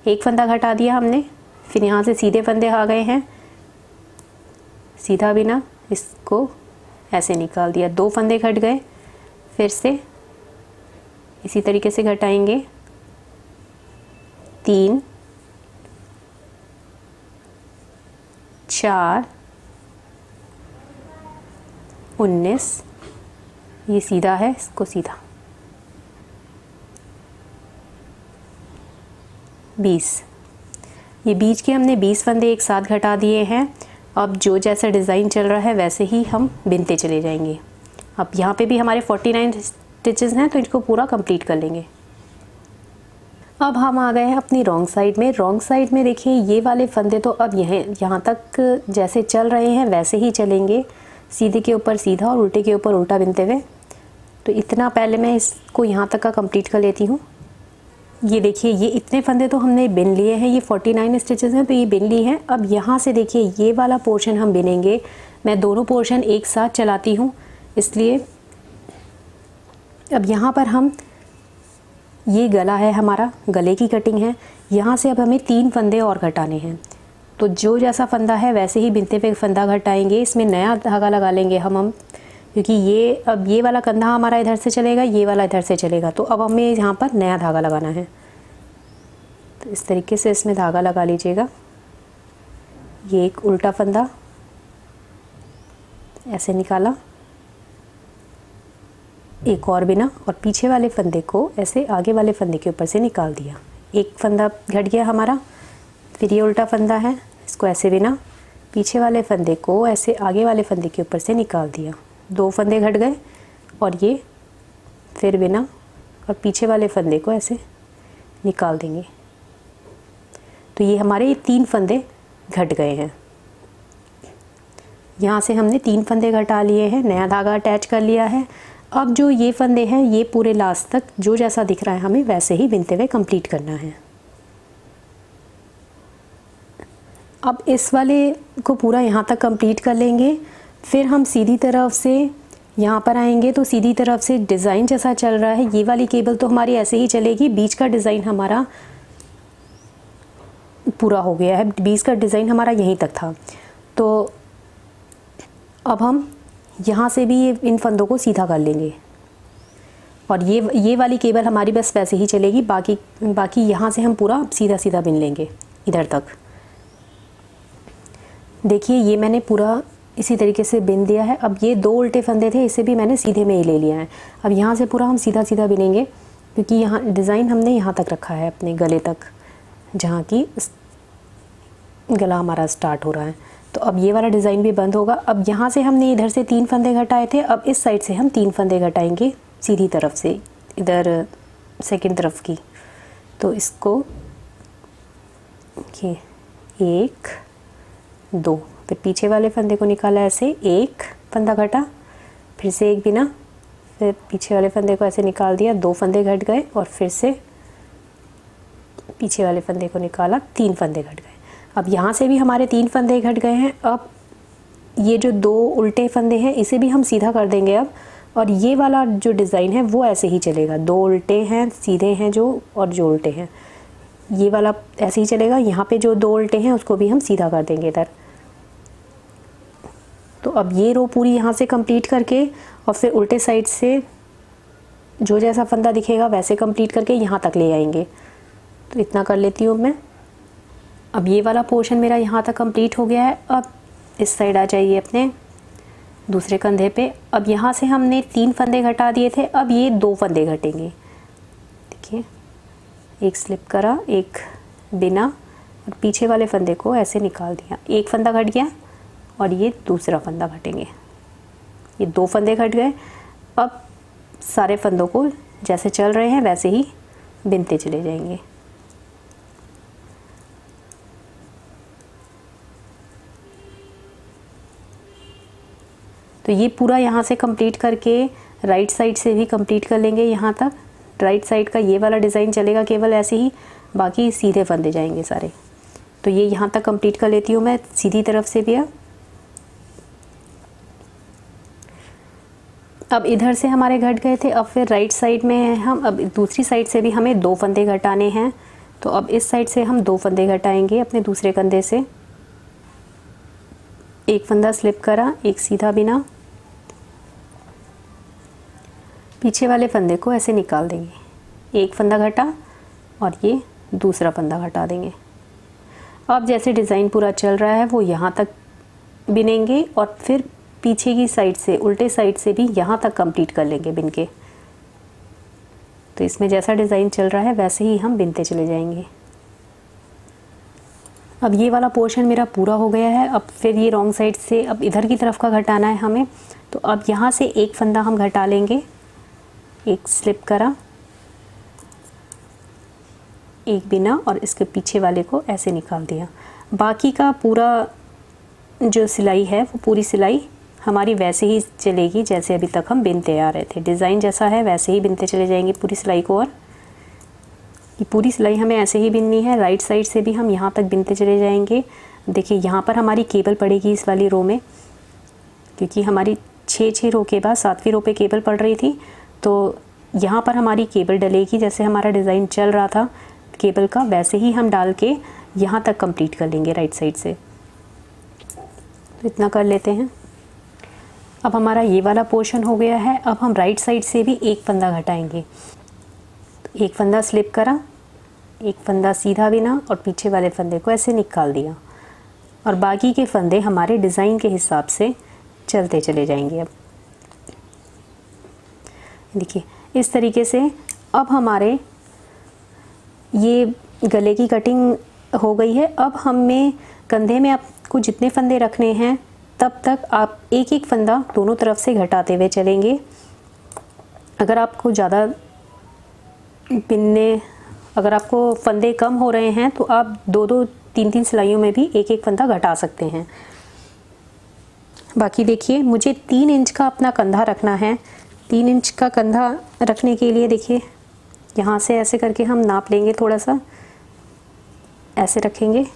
A: एक फंदा घटा दिया हमने, फिर यहाँ से सीधे फंदे आ गए हैं, सीधा बिना, इसको ऐसे निकाल दिया। 2 फंदे घट गए, फिर से इसी तरीके से घटाएंगे। 3 4 19, ये सीधा है, इसको सीधा। 20, ये बीच के हमने 20 फंदे एक साथ घटा दिए हैं। अब जो जैसा डिज़ाइन चल रहा है वैसे ही हम बिनते चले जाएंगे। अब यहाँ पे भी हमारे 49 स्टिचेस हैं, तो इनको पूरा कंप्लीट कर लेंगे। अब हम आ गए हैं अपनी रॉन्ग साइड में। रॉन्ग साइड में देखिए ये वाले फंदे तो अब यहाँ तक जैसे चल रहे हैं वैसे ही चलेंगे, सीधे के ऊपर सीधा और उल्टे के ऊपर उल्टा बिनते हुए। तो इतना पहले मैं इसको यहाँ तक का कंप्लीट कर लेती हूँ। ये देखिए ये इतने फंदे तो हमने बिन लिए हैं, ये 49 स्टिचेस हैं, तो ये बिन ली हैं। अब यहाँ से देखिए ये वाला पोर्शन हम बिनेंगे। मैं दोनों पोर्शन एक साथ चलाती हूँ, इसलिए अब यहाँ पर हम, ये गला है हमारा, गले की कटिंग है। यहाँ से अब हमें 3 फंदे और घटाने हैं। तो जो जैसा फंदा है वैसे ही बिनते पे फंदा घटाएंगे। इसमें नया धागा लगा लेंगे हम क्योंकि ये अब ये वाला कंधा हमारा इधर से चलेगा, ये वाला इधर से चलेगा। तो अब हमें यहाँ पर नया धागा लगाना है। तो इस तरीके से इसमें धागा लगा लीजिएगा। ये एक उल्टा फंदा ऐसे निकाला, एक और बिना, और पीछे वाले फंदे को ऐसे आगे वाले फंदे के ऊपर से निकाल दिया। एक फंदा घट गया हमारा, फिर ये उल्टा फंदा है, इसको ऐसे बिना, पीछे वाले फंदे को ऐसे आगे वाले फंदे के ऊपर से निकाल दिया। 2 फंदे घट गए, और ये फिर बिना और पीछे वाले फंदे को ऐसे निकाल देंगे। तो ये हमारे 3 फंदे घट गए हैं। यहाँ से हमने 3 फंदे घटा लिए हैं, नया धागा अटैच कर लिया है। अब जो ये फंदे हैं ये पूरे लास्ट तक जो जैसा दिख रहा है हमें वैसे ही बिनते हुए कंप्लीट करना है। अब इस वाले को पूरा यहाँ तक कंप्लीट कर लेंगे। फिर हम सीधी तरफ से यहाँ पर आएंगे, तो सीधी तरफ से डिज़ाइन जैसा चल रहा है ये वाली केबल तो हमारी ऐसे ही चलेगी। बीच का डिज़ाइन हमारा पूरा हो गया है, बीच का डिज़ाइन हमारा यहीं तक था। तो अब हम यहाँ से भी इन फंदों को सीधा कर लेंगे, और ये वाली केबल हमारी बस वैसे ही चलेगी। बाकी यहाँ से हम पूरा सीधा सीधा बिन लेंगे इधर तक। देखिए ये मैंने पूरा इसी तरीके से बिन दिया है। अब ये 2 उल्टे फंदे थे, इसे भी मैंने सीधे में ही ले लिया है। अब यहाँ से पूरा हम सीधा सीधा बिनेंगे, क्योंकि यहाँ डिज़ाइन हमने यहाँ तक रखा है अपने गले तक, जहाँ की गला हमारा स्टार्ट हो रहा है। तो अब ये वाला डिज़ाइन भी बंद होगा। अब यहाँ से हमने इधर से 3 फंदे घटाए थे, अब इस साइड से हम 3 फंदे घटाएंगे सीधी तरफ से, इधर सेकंड तरफ की। तो इसको ये 1 2, फिर पीछे वाले फंदे को निकाला ऐसे, 1 फंदा घटा, फिर से एक बिना, फिर पीछे वाले फंदे को ऐसे निकाल दिया, 2 फंदे घट गए और फिर से पीछे वाले फंदे को निकाला, 3 फंदे घट गए। अब यहाँ से भी हमारे 3 फंदे घट गए हैं। अब ये जो 2 उल्टे फंदे हैं इसे भी हम सीधा कर देंगे अब, और ये वाला जो डिज़ाइन है वो ऐसे ही चलेगा। 2 उल्टे हैं, सीधे हैं जो, और जो उल्टे हैं ये वाला ऐसे ही चलेगा। यहाँ पे जो 2 उल्टे हैं उसको भी हम सीधा कर देंगे इधर। तो अब ये रो पूरी यहाँ से कंप्लीट करके और फिर उल्टे साइड से जो जैसा फंदा दिखेगा वैसे कंप्लीट करके यहाँ तक ले आएंगे। तो इतना कर लेती हूँ मैं। अब ये वाला पोर्शन मेरा यहाँ तक कंप्लीट हो गया है। अब इस साइड आ जाइए अपने दूसरे कंधे पे। अब यहाँ से हमने 3 फंदे घटा दिए थे, अब ये 2 फंदे घटेंगे। देखिए, एक स्लिप करा, एक बिना, और पीछे वाले फंदे को ऐसे निकाल दिया। एक फंदा घट गया और ये दूसरा फंदा घटेंगे। ये 2 फंदे घट गए। अब सारे फंदों को जैसे चल रहे हैं वैसे ही बिनते चले जाएंगे। तो ये पूरा यहाँ से कंप्लीट करके राइट साइड से भी कंप्लीट कर लेंगे। यहाँ तक राइट साइड का ये वाला डिज़ाइन चलेगा केवल ऐसे ही, बाकी सीधे फंदे जाएंगे सारे। तो ये यहाँ तक कंप्लीट कर लेती हूँ मैं सीधी तरफ से भी। अब इधर से हमारे घट गए थे, अब फिर राइट साइड में हम अब दूसरी साइड से भी हमें 2 फंदे घटाने हैं। तो अब इस साइड से हम 2 फंदे घटाएंगे अपने दूसरे कंधे से। एक फंदा स्लिप करा, एक सीधा बिना, पीछे वाले फंदे को ऐसे निकाल देंगे। एक फंदा घटा और ये दूसरा फंदा घटा देंगे। अब जैसे डिज़ाइन पूरा चल रहा है वो यहाँ तक बिनेंगे और फिर पीछे की साइड से उल्टे साइड से भी यहाँ तक कंप्लीट कर लेंगे बिन के। तो इसमें जैसा डिज़ाइन चल रहा है वैसे ही हम बिनते चले जाएंगे। अब ये वाला पोर्शन मेरा पूरा हो गया है। अब फिर ये रॉन्ग साइड से अब इधर की तरफ का घटाना है हमें। तो अब यहाँ से एक फंदा हम घटा लेंगे, एक स्लिप करा, एक बिना, और इसके पीछे वाले को ऐसे निकाल दिया। बाकी का पूरा जो सिलाई है वो पूरी सिलाई हमारी वैसे ही चलेगी जैसे अभी तक हम बिनते आ रहे थे। डिज़ाइन जैसा है वैसे ही बिनते चले जाएंगे पूरी सिलाई को। और ये पूरी सिलाई हमें ऐसे ही बिननी है। राइट साइड से भी हम यहाँ तक बिनते चले जाएंगे। देखिए यहाँ पर हमारी केबल पड़ेगी इस वाली रो में, क्योंकि हमारी 6 रो के बाद 7वीं रो पे केबल पड़ रही थी। तो यहाँ पर हमारी केबल डलेगी, जैसे हमारा डिज़ाइन चल रहा था केबल का वैसे ही हम डाल के यहाँ तक कंप्लीट कर लेंगे राइट साइड से। तो इतना कर लेते हैं। अब हमारा ये वाला पोर्शन हो गया है। अब हम राइट साइड से भी एक फंदा घटाएंगे। एक फंदा स्लिप करा, एक फंदा सीधा बिना, और पीछे वाले फंदे को ऐसे निकाल दिया। और बाकी के फंदे हमारे डिज़ाइन के हिसाब से चलते चले जाएंगे। अब देखिए इस तरीके से अब हमारे ये गले की कटिंग हो गई है। अब हमें कंधे में आपको जितने फंदे रखने हैं तब तक आप एक एक फंदा दोनों तरफ से घटाते हुए चलेंगे। अगर आपको ज़्यादा बिनने, अगर आपको फंदे कम हो रहे हैं तो आप 2-2, 3-3 सिलाइयों में भी एक एक फंदा घटा सकते हैं। बाकी देखिए मुझे 3 इंच का अपना कंधा रखना है। 3 इंच का कंधा रखने के लिए देखिए यहाँ से ऐसे करके हम नाप लेंगे, थोड़ा सा ऐसे रखेंगे,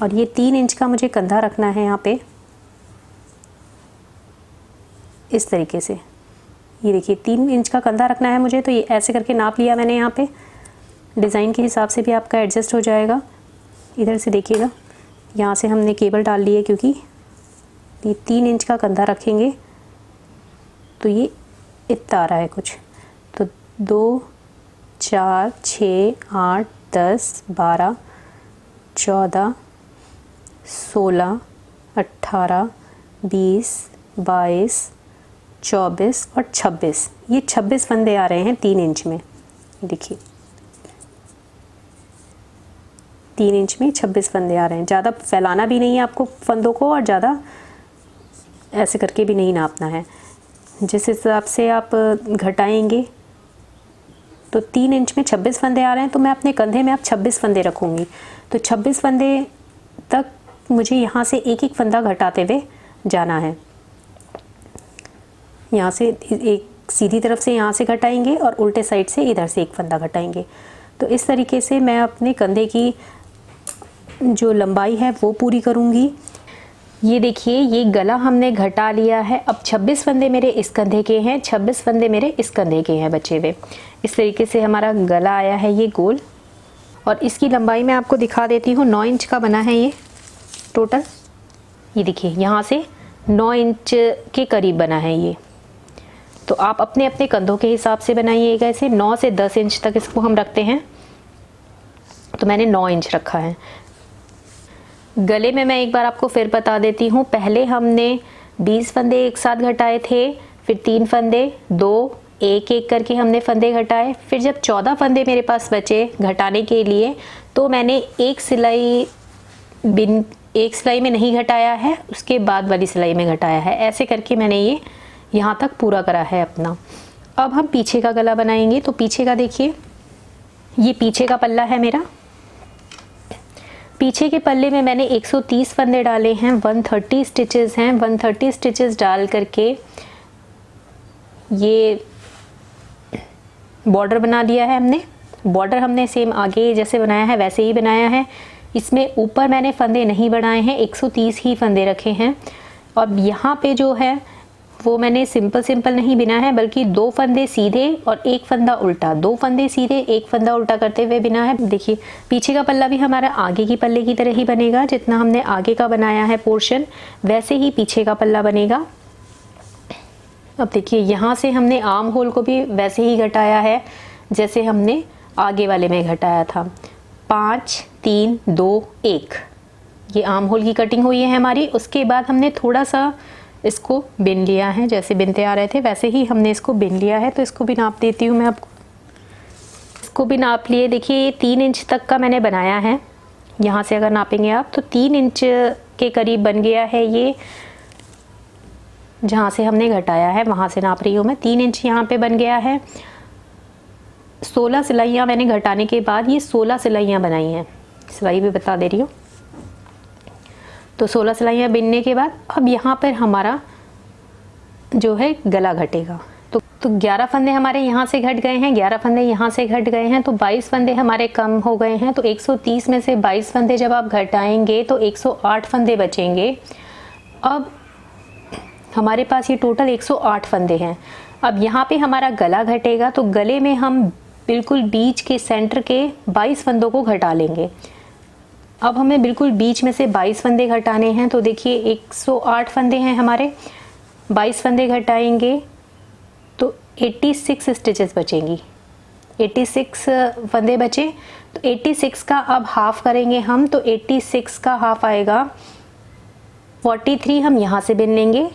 A: और ये 3 इंच का मुझे कंधा रखना है यहाँ पे इस तरीके से। ये देखिए 3 इंच का कंधा रखना है मुझे, तो ये ऐसे करके नाप लिया मैंने। यहाँ पे डिज़ाइन के हिसाब से भी आपका एडजस्ट हो जाएगा। इधर से देखिएगा, यहाँ से हमने केबल डाल ली है क्योंकि ये 3 इंच का कंधा रखेंगे तो ये इतना आ रहा है कुछ। तो 2, 4, 6, 8, 10, 12, 14, 16, 18, 20, 22, 24 और 26। ये 26 फंदे आ रहे हैं 3 इंच में। देखिए 3 इंच में 26 फंदे आ रहे हैं। ज़्यादा फैलाना भी नहीं है आपको फंदों को, और ज़्यादा ऐसे करके भी नहीं नापना है। जिस हिसाब से आप घटाएंगे, तो 3 इंच में 26 फंदे आ रहे हैं तो मैं अपने कंधे में अब 26 फंदे रखूँगी। तो 26 फंदे तक मुझे यहाँ से एक एक फंदा घटाते हुए जाना है। यहाँ से एक सीधी तरफ से यहाँ से घटाएंगे और उल्टे साइड से इधर से एक फंदा घटाएंगे। तो इस तरीके से मैं अपने कंधे की जो लंबाई है वो पूरी करूँगी। ये देखिए, ये गला हमने घटा लिया है। अब 26 फंदे मेरे इस कंधे के हैं, 26 फंदे मेरे इस कंधे के हैं बचे हुए। इस तरीके से हमारा गला आया है ये गोल। और इसकी लंबाई मैं आपको दिखा देती हूँ, 9 इंच का बना है ये टोटल। ये देखिए, यहाँ से 9 इंच के करीब बना है ये। तो आप अपने अपने कंधों के हिसाब से बनाइएगा इसे। 9 से 10 इंच तक इसको हम रखते हैं, तो मैंने 9 इंच रखा है। गले में मैं एक बार आपको फिर बता देती हूँ, पहले हमने 20 फंदे एक साथ घटाए थे, फिर 3 फंदे, 2, एक एक करके हमने फंदे घटाए। फिर जब 14 फंदे मेरे पास बचे घटाने के लिए, तो मैंने एक सिलाई में नहीं घटाया है, उसके बाद वाली सिलाई में घटाया है। ऐसे करके मैंने ये यहाँ तक पूरा करा है अपना। अब हम पीछे का गला बनाएंगे। तो पीछे का देखिए, ये पीछे का पल्ला है मेरा। पीछे के पल्ले में मैंने 130 फंदे डाले हैं, 130 स्टिचेस हैं। 130 स्टिचेस डाल करके ये बॉर्डर बना लिया है हमने। बॉर्डर हमने सेम आगे जैसे बनाया है वैसे ही बनाया है। इसमें ऊपर मैंने फंदे नहीं बढ़ाए हैं, 130 ही फंदे रखे हैं। और यहाँ पे जो है वो मैंने सिंपल नहीं बिना है, बल्कि 2 फंदे सीधे और 1 फंदा उल्टा, 2 फंदे सीधे 1 फंदा उल्टा करते हुए बिना है। देखिए, पीछे का पल्ला भी हमारा आगे की पल्ले की तरह ही बनेगा। जितना हमने आगे का बनाया है पोर्शन, वैसे ही पीछे का पल्ला बनेगा। अब देखिए, यहाँ से हमने आर्म होल को भी वैसे ही घटाया है जैसे हमने आगे वाले में घटाया था। 5, 3, 2, 1 ये आर्म होल की कटिंग हुई है हमारी। उसके बाद हमने थोड़ा सा इसको बिन लिया है, जैसे बिनते आ रहे थे वैसे ही हमने इसको बिन लिया है। तो इसको भी नाप देती हूँ मैं आपको। इसको भी नाप लिए। देखिए, ये 3 इंच तक का मैंने बनाया है। यहाँ से अगर नापेंगे आप तो 3 इंच के करीब बन गया है ये। जहाँ से हमने घटाया है वहाँ से नाप रही हूँ मैं। 3 इंच यहाँ पे बन गया है। 16 सिलाइयाँ मैंने घटाने के बाद ये 16 सिलाइयाँ बनाई हैं। सिलाई भी बता दे रही हूँ। तो 16 सिलाइयाँ बिनने के बाद अब यहाँ पर हमारा जो है गला घटेगा। तो 11 फंदे हमारे यहाँ से घट गए हैं, 11 फंदे यहाँ से घट गए हैं, तो 22 फंदे हमारे कम हो गए हैं। तो 130 में से 22 फंदे जब आप घटाएंगे तो 108 फंदे बचेंगे। अब हमारे पास ये टोटल 108 फंदे हैं। अब यहाँ पे हमारा गला घटेगा, तो गले में हम बिल्कुल बीच के सेंटर के 22 फंदों को घटा लेंगे। अब हमें बिल्कुल बीच में से 22 फंदे घटाने हैं। तो देखिए, 108 फंदे हैं हमारे, 22 फंदे घटाएंगे तो 86 स्टिचेस बचेंगी। 86 फंदे बचे, तो 86 का अब हाफ करेंगे हम। तो 86 का हाफ आएगा 43 हम यहाँ से बिन लेंगे,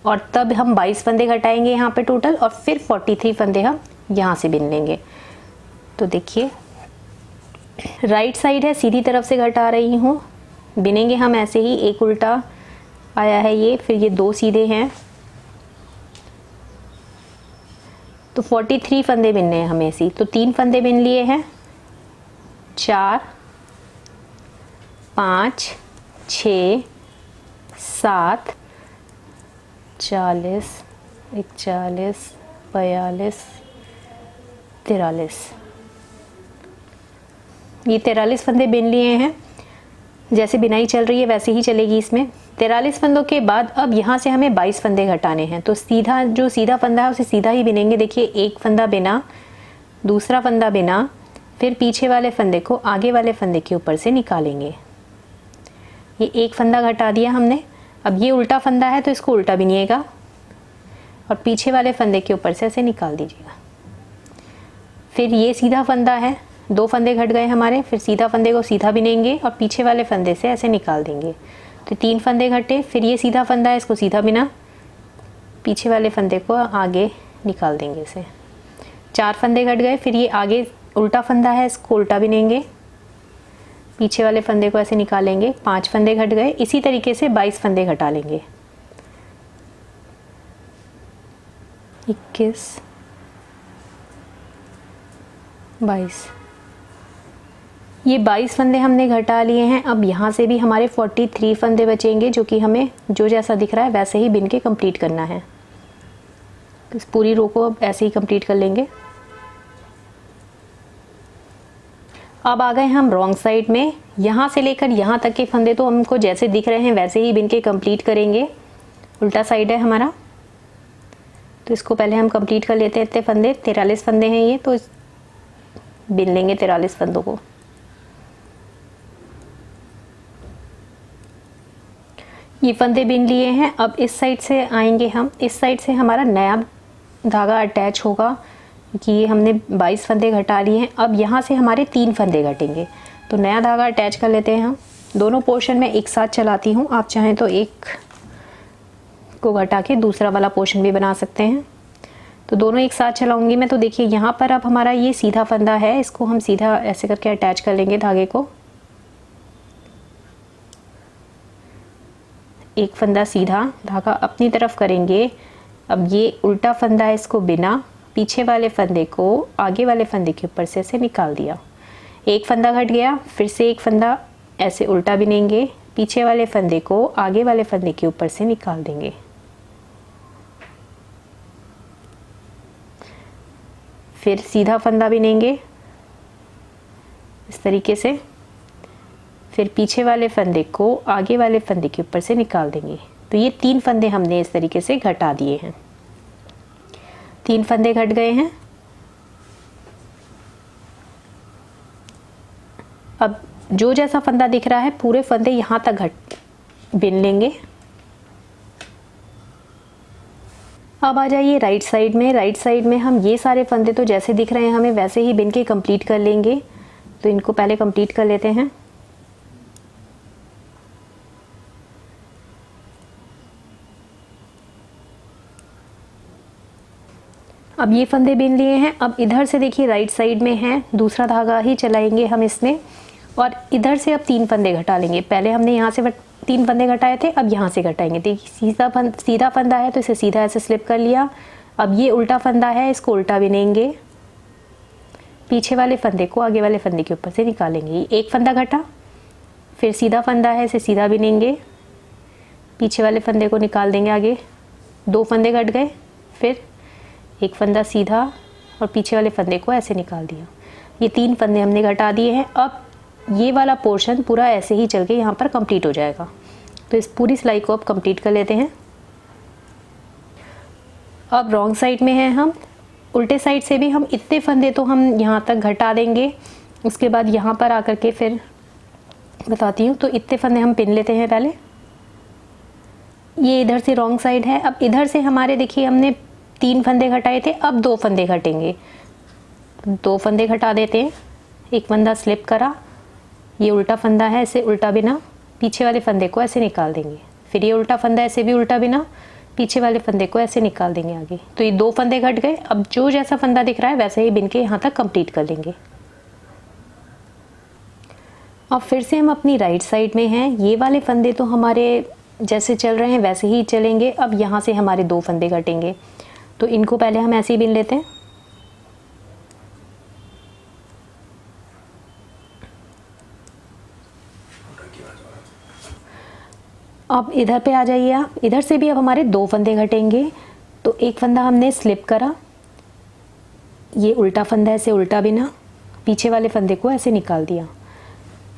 A: और तब हम 22 फंदे घटाएंगे यहाँ पे टोटल, और फिर 43 फंदे हम यहाँ से बिन लेंगे। तो देखिए, राइट साइड है, सीधी तरफ से घटा रही हूँ। बिनेंगे हम ऐसे ही, एक उल्टा आया है ये, फिर ये 2 सीधे हैं। तो 43 फंदे बिनने हैं हमें ऐसे ही। तो 3 फंदे बिन लिए हैं, 4, 5, 6, 7, 40, 41, 42, 43। ये 43 फंदे बिन लिए हैं। जैसे बिनाई चल रही है वैसे ही चलेगी इसमें। 43 फंदों के बाद अब यहाँ से हमें 22 फंदे घटाने हैं। तो सीधा फंदा है उसे सीधा ही बिनेंगे। देखिए, एक फंदा बिना, दूसरा फंदा बिना, फिर पीछे वाले फंदे को आगे वाले फंदे के ऊपर से निकालेंगे। ये एक फंदा घटा दिया हमने। अब ये उल्टा फंदा है तो इसको उल्टा बिनिएगा और पीछे वाले फंदे के ऊपर से ऐसे निकाल दीजिएगा। फिर ये सीधा फंदा है, 2 फंदे घट गए हमारे, फिर सीधा फंदे को सीधा बिनेंगे और पीछे वाले फंदे से ऐसे निकाल देंगे। तो 3 फंदे घटे, फिर ये सीधा फंदा है, इसको सीधा बिना, पीछे वाले फंदे को आगे निकाल देंगे इसे। 4 फंदे घट गए, फिर ये आगे उल्टा फंदा है, इसको उल्टा बिनेंगे, पीछे वाले फंदे को ऐसे निकालेंगे। 5 फंदे घट गए। इसी तरीके से 22 फंदे घटा लेंगे। 21, 22, ये 22 फंदे हमने घटा लिए हैं। अब यहाँ से भी हमारे 43 फंदे बचेंगे, जो कि हमें जो जैसा दिख रहा है वैसे ही बिन के कंप्लीट करना है। तो इस पूरी रो को अब ऐसे ही कंप्लीट कर लेंगे। अब आ गए हम रॉन्ग साइड में। यहाँ से लेकर यहाँ तक के फंदे तो हमको जैसे दिख रहे हैं वैसे ही बिन के कंप्लीट करेंगे। उल्टा साइड है हमारा, तो इसको पहले हम कंप्लीट कर लेते हैं। इतने फंदे 43 फंदे हैं ये, तो बिन लेंगे 43 फंदों को। ये फंदे बिन लिए हैं। अब इस साइड से आएंगे हम, इस साइड से हमारा नया धागा अटैच होगा कि ये हमने 22 फंदे घटा लिए हैं। अब यहाँ से हमारे 3 फंदे घटेंगे, तो नया धागा अटैच कर लेते हैं हम। दोनों पोर्शन में एक साथ चलाती हूँ, आप चाहें तो एक को घटा के दूसरा वाला पोर्शन भी बना सकते हैं। तो दोनों एक साथ चलाऊंगी मैं। तो देखिए यहाँ पर अब हमारा ये सीधा फंदा है, इसको हम सीधा ऐसे करके अटैच कर लेंगे धागे को। एक फंदा सीधा, धागा अपनी तरफ करेंगे। अब ये उल्टा फंदा है, इसको बिना, पीछे वाले फंदे को आगे वाले फंदे के ऊपर से निकाल दिया। एक फंदा घट गया, फिर से एक फंदा ऐसे उल्टा बिनेंगे, पीछे वाले फंदे को आगे वाले फंदे के ऊपर से निकाल देंगे। फिर सीधा फंदा बिनेंगे इस तरीके से, फिर पीछे वाले फंदे को आगे वाले फंदे के ऊपर से निकाल देंगे। तो ये 3 फंदे हमने इस तरीके से घटा दिए हैं। 3 फंदे घट गए हैं। अब जो जैसा फंदा दिख रहा है पूरे फंदे यहाँ तक बिन लेंगे। अब आ जाइए राइट साइड में। राइट साइड में हम ये सारे फंदे तो जैसे दिख रहे हैं हमें वैसे ही बिन के कंप्लीट कर लेंगे। तो इनको पहले कंप्लीट कर लेते हैं। अब ये फंदे बिन लिए हैं। अब इधर से देखिए राइट साइड में है, दूसरा धागा ही चलाएंगे हम इसमें, और इधर से अब 3 फंदे घटा लेंगे। पहले हमने यहाँ से 3 फंदे घटाए थे, अब यहाँ से घटाएंगे। देखिए सीधा फंदा है तो इसे सीधा ऐसे स्लिप कर लिया। अब ये उल्टा फंदा है, इसको उल्टा बिनेंगे, पीछे वाले फंदे को आगे वाले फंदे के ऊपर से निकालेंगे। एक फंदा घटा, फिर सीधा फंदा है, इसे सीधा बिनेंगे, पीछे वाले फंदे को निकाल देंगे आगे। 2 फंदे घट गए, फिर एक फंदा सीधा और पीछे वाले फंदे को ऐसे निकाल दिया। ये 3 फंदे हमने घटा दिए हैं। अब ये वाला पोर्शन पूरा ऐसे ही चल के यहाँ पर कंप्लीट हो जाएगा। तो इस पूरी सिलाई को अब कंप्लीट कर लेते हैं। अब रॉन्ग साइड में है हम, उल्टे साइड से भी हम इतने फंदे तो हम यहाँ तक घटा देंगे। उसके बाद यहाँ पर आकर के फिर बताती हूँ। तो इतने फंदे हम पिन लेते हैं पहले। ये इधर से रॉन्ग साइड है। अब इधर से हमारे देखिए हमने 3 फंदे घटाए थे, अब 2 फंदे घटेंगे। 2 फंदे घटा देते हैं। एक फंदा स्लिप करा, ये उल्टा फंदा है, इसे उल्टा बिना, पीछे वाले फंदे को ऐसे निकाल देंगे। फिर ये उल्टा फंदा, ऐसे भी उल्टा बिना, पीछे वाले फंदे को ऐसे निकाल देंगे आगे। तो ये 2 फंदे घट गए। अब जो जैसा फंदा दिख रहा है वैसे ही बिन के यहाँ तक कंप्लीट कर लेंगे। अब फिर से हम अपनी राइट साइड में हैं। ये वाले फंदे तो हमारे जैसे चल रहे हैं वैसे ही चलेंगे। अब यहाँ से हमारे 2 फंदे घटेंगे, तो इनको पहले हम ऐसे ही बिन लेते हैं। अब इधर पे आ जाइए आप। इधर से भी अब हमारे 2 फंदे घटेंगे। तो एक फंदा हमने स्लिप करा, ये उल्टा फंदा ऐसे उल्टा बिना, पीछे वाले फंदे को ऐसे निकाल दिया।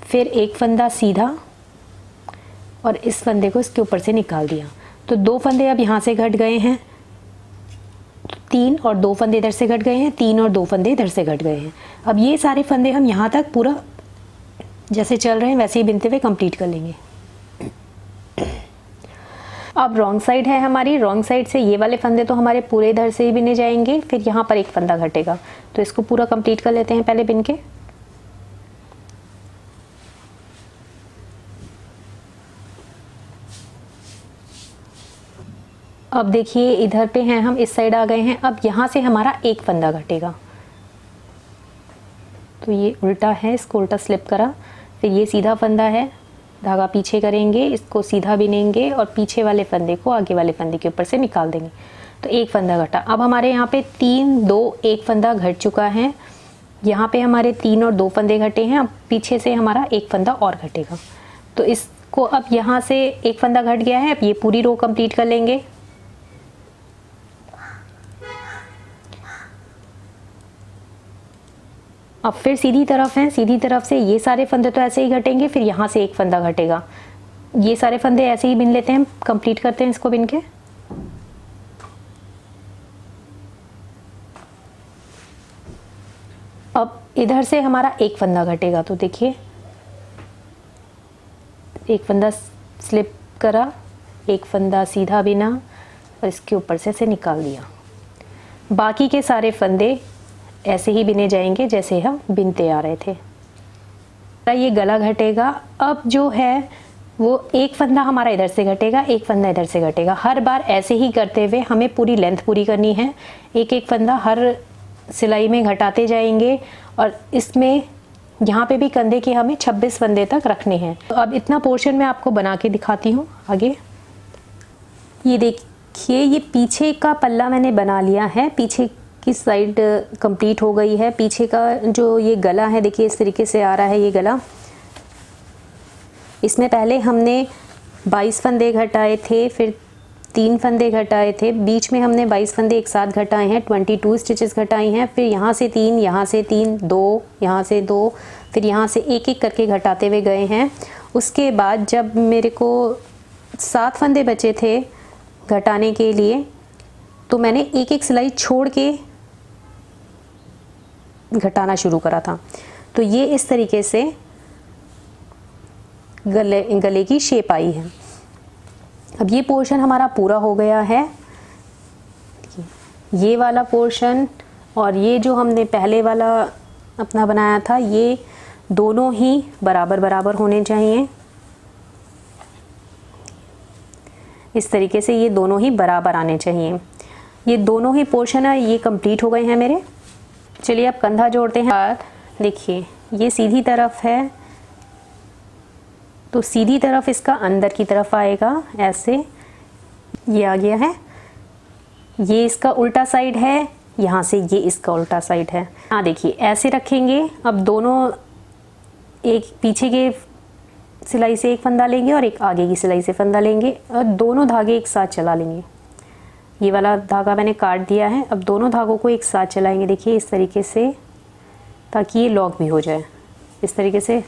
A: फिर एक फंदा सीधा और इस फंदे को इसके ऊपर से निकाल दिया। तो 2 फंदे अब यहाँ से घट गए हैं, 3 और 2 फंदे इधर से घट गए हैं, 3 और 2 फंदे इधर से घट गए हैं। अब ये सारे फंदे हम यहाँ तक पूरा जैसे चल रहे हैं वैसे ही बिनते हुए कंप्लीट कर लेंगे। अब रॉन्ग साइड है हमारी। रॉन्ग साइड से ये वाले फंदे तो हमारे पूरे इधर से ही बिने जाएंगे। फिर यहाँ पर एक फंदा घटेगा, तो इसको पूरा कंप्लीट कर लेते हैं पहले बिन के। अब देखिए इधर पे हैं हम, इस साइड आ गए हैं। अब यहाँ से हमारा एक फंदा घटेगा, तो ये उल्टा है, इसको उल्टा स्लिप करा। फिर ये सीधा फंदा है, धागा पीछे करेंगे, इसको सीधा बिनेंगे और पीछे वाले फंदे को आगे वाले फंदे के ऊपर से निकाल देंगे। तो एक फंदा घटा। अब हमारे यहाँ पे 3, 2, 1 फंदा घट चुका है। यहाँ पे हमारे 3 और 2 फंदे घटे हैं। अब पीछे से हमारा एक फंदा और घटेगा। तो इसको अब यहाँ से एक फंदा घट गया है। अब ये पूरी रो कंप्लीट कर लेंगे। अब फिर सीधी तरफ है, सीधी तरफ से ये सारे फंदे तो ऐसे ही घटेंगे, फिर यहाँ से एक फंदा घटेगा। ये सारे फंदे ऐसे ही बिन लेते हैं, कंप्लीट करते हैं इसको बिन के। अब इधर से हमारा एक फंदा घटेगा, तो देखिए एक फंदा स्लिप करा, एक फंदा सीधा बिना और इसके ऊपर से ऐसे निकाल दिया। बाकी के सारे फंदे ऐसे ही बिने जाएंगे जैसे हम बिनते आ रहे थे। ये गला घटेगा। अब जो है वो एक फंदा हमारा इधर से घटेगा, एक फंदा इधर से घटेगा। हर बार ऐसे ही करते हुए हमें पूरी लेंथ पूरी करनी है। एक एक फंदा हर सिलाई में घटाते जाएंगे और इसमें यहाँ पे भी कंधे के हमें 26 फंदे तक रखने हैं। तो अब इतना पोर्शन मैं आपको बना के दिखाती हूँ आगे। ये देखिए, ये पीछे का पल्ला मैंने बना लिया है, पीछे की साइड कंप्लीट हो गई है। पीछे का जो ये गला है देखिए इस तरीके से आ रहा है ये गला। इसमें पहले हमने 22 फंदे घटाए थे, फिर 3 फंदे घटाए थे, बीच में हमने 22 फंदे एक साथ घटाए हैं, 22 स्टिचेस घटाई हैं, फिर यहाँ से 3, यहाँ से 3, 2, यहाँ से 2, फिर यहाँ से एक एक करके घटाते हुए गए हैं। उसके बाद जब मेरे को 7 फंदे बचे थे घटाने के लिए, तो मैंने एक एक सिलाई छोड़ के घटाना शुरू करा था। तो ये इस तरीके से गले की शेप आई है। अब ये पोर्शन हमारा पूरा हो गया है, ये वाला पोर्शन और ये जो हमने पहले वाला अपना बनाया था, ये दोनों ही बराबर बराबर होने चाहिए। इस तरीके से ये दोनों ही बराबर आने चाहिए। ये दोनों ही पोर्शन है, ये कंप्लीट हो गए हैं मेरे। चलिए अब कंधा जोड़ते हैं। देखिए ये सीधी तरफ है, तो सीधी तरफ इसका अंदर की तरफ आएगा ऐसे, ये आ गया है। ये इसका उल्टा साइड है, यहाँ से ये इसका उल्टा साइड है। हाँ देखिए ऐसे रखेंगे। अब दोनों एक पीछे के सिलाई से एक फंदा लेंगे और एक आगे की सिलाई से फंदा लेंगे और दोनों धागे एक साथ चला लेंगे। ये वाला धागा मैंने काट दिया है। अब दोनों धागों को एक साथ चलाएंगे, देखिए इस तरीके से, ताकि ये लॉक भी हो जाए इस तरीके से।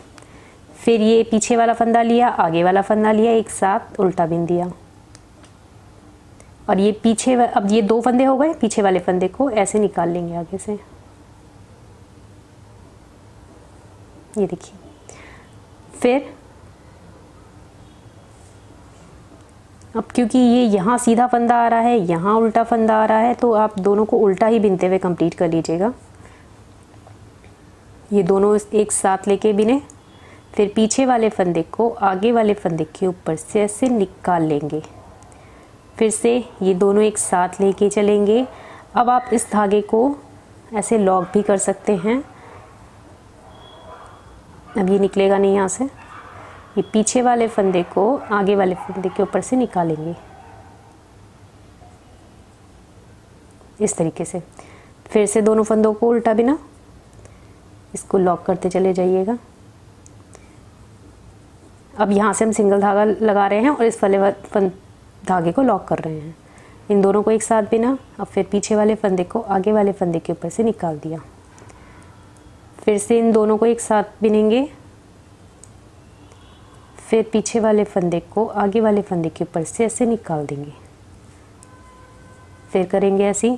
A: फिर ये पीछे वाला फंदा लिया, आगे वाला फंदा लिया, एक साथ उल्टा बिन दिया और ये पीछे, अब ये 2 फंदे हो गए, पीछे वाले फंदे को ऐसे निकाल लेंगे आगे से। ये देखिए, फिर अब क्योंकि ये यहाँ सीधा फंदा आ रहा है, यहाँ उल्टा फंदा आ रहा है, तो आप दोनों को उल्टा ही बिनते हुए कंप्लीट कर लीजिएगा। ये दोनों एक साथ लेके बिने, फिर पीछे वाले फंदे को आगे वाले फंदे के ऊपर से ऐसे निकाल लेंगे। फिर से ये दोनों एक साथ लेके चलेंगे। अब आप इस धागे को ऐसे लॉक भी कर सकते हैं। अब ये निकलेगा नहीं यहाँ से। ये पीछे वाले फंदे को आगे वाले फंदे के ऊपर से निकालेंगे इस तरीके से। फिर से दोनों फंदों को उल्टा बिना इसको लॉक करते चले जाइएगा। अब यहाँ से हम सिंगल धागा लगा रहे हैं और इस वाले धागे को लॉक कर रहे हैं। इन दोनों को एक साथ बिना, अब फिर पीछे वाले फंदे को आगे वाले फंदे के ऊपर से निकाल दिया। फिर से इन दोनों को एक साथ बिनेंगे, फिर पीछे वाले फंदे को आगे वाले फंदे के ऊपर से ऐसे निकाल देंगे। फिर करेंगे ऐसे।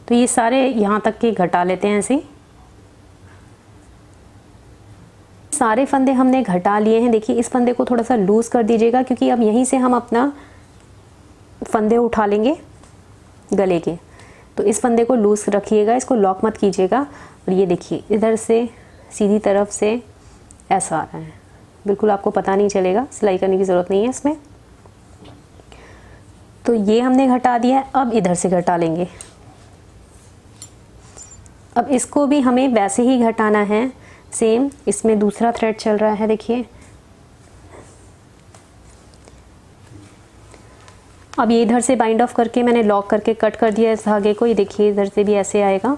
A: तो ये सारे यहाँ तक के घटा लेते हैं ऐसे। सारे फंदे हमने घटा लिए हैं। देखिए इस फंदे को थोड़ा सा लूज़ कर दीजिएगा, क्योंकि अब यहीं से हम अपना फंदे उठा लेंगे गले के। तो इस फंदे को लूज़ रखिएगा, इसको लॉक मत कीजिएगा। और ये देखिए इधर से सीधी तरफ से ऐसा आ रहा है, बिल्कुल आपको पता नहीं चलेगा, सिलाई करने की ज़रूरत नहीं है इसमें। तो ये हमने घटा दिया है। अब इधर से घटा लेंगे। अब इसको भी हमें वैसे ही घटाना है, सेम। इसमें दूसरा थ्रेड चल रहा है, देखिए। अब ये इधर से बाइंड ऑफ करके मैंने लॉक करके कट कर दिया इस धागे को। ये देखिए इधर से भी ऐसे आएगा।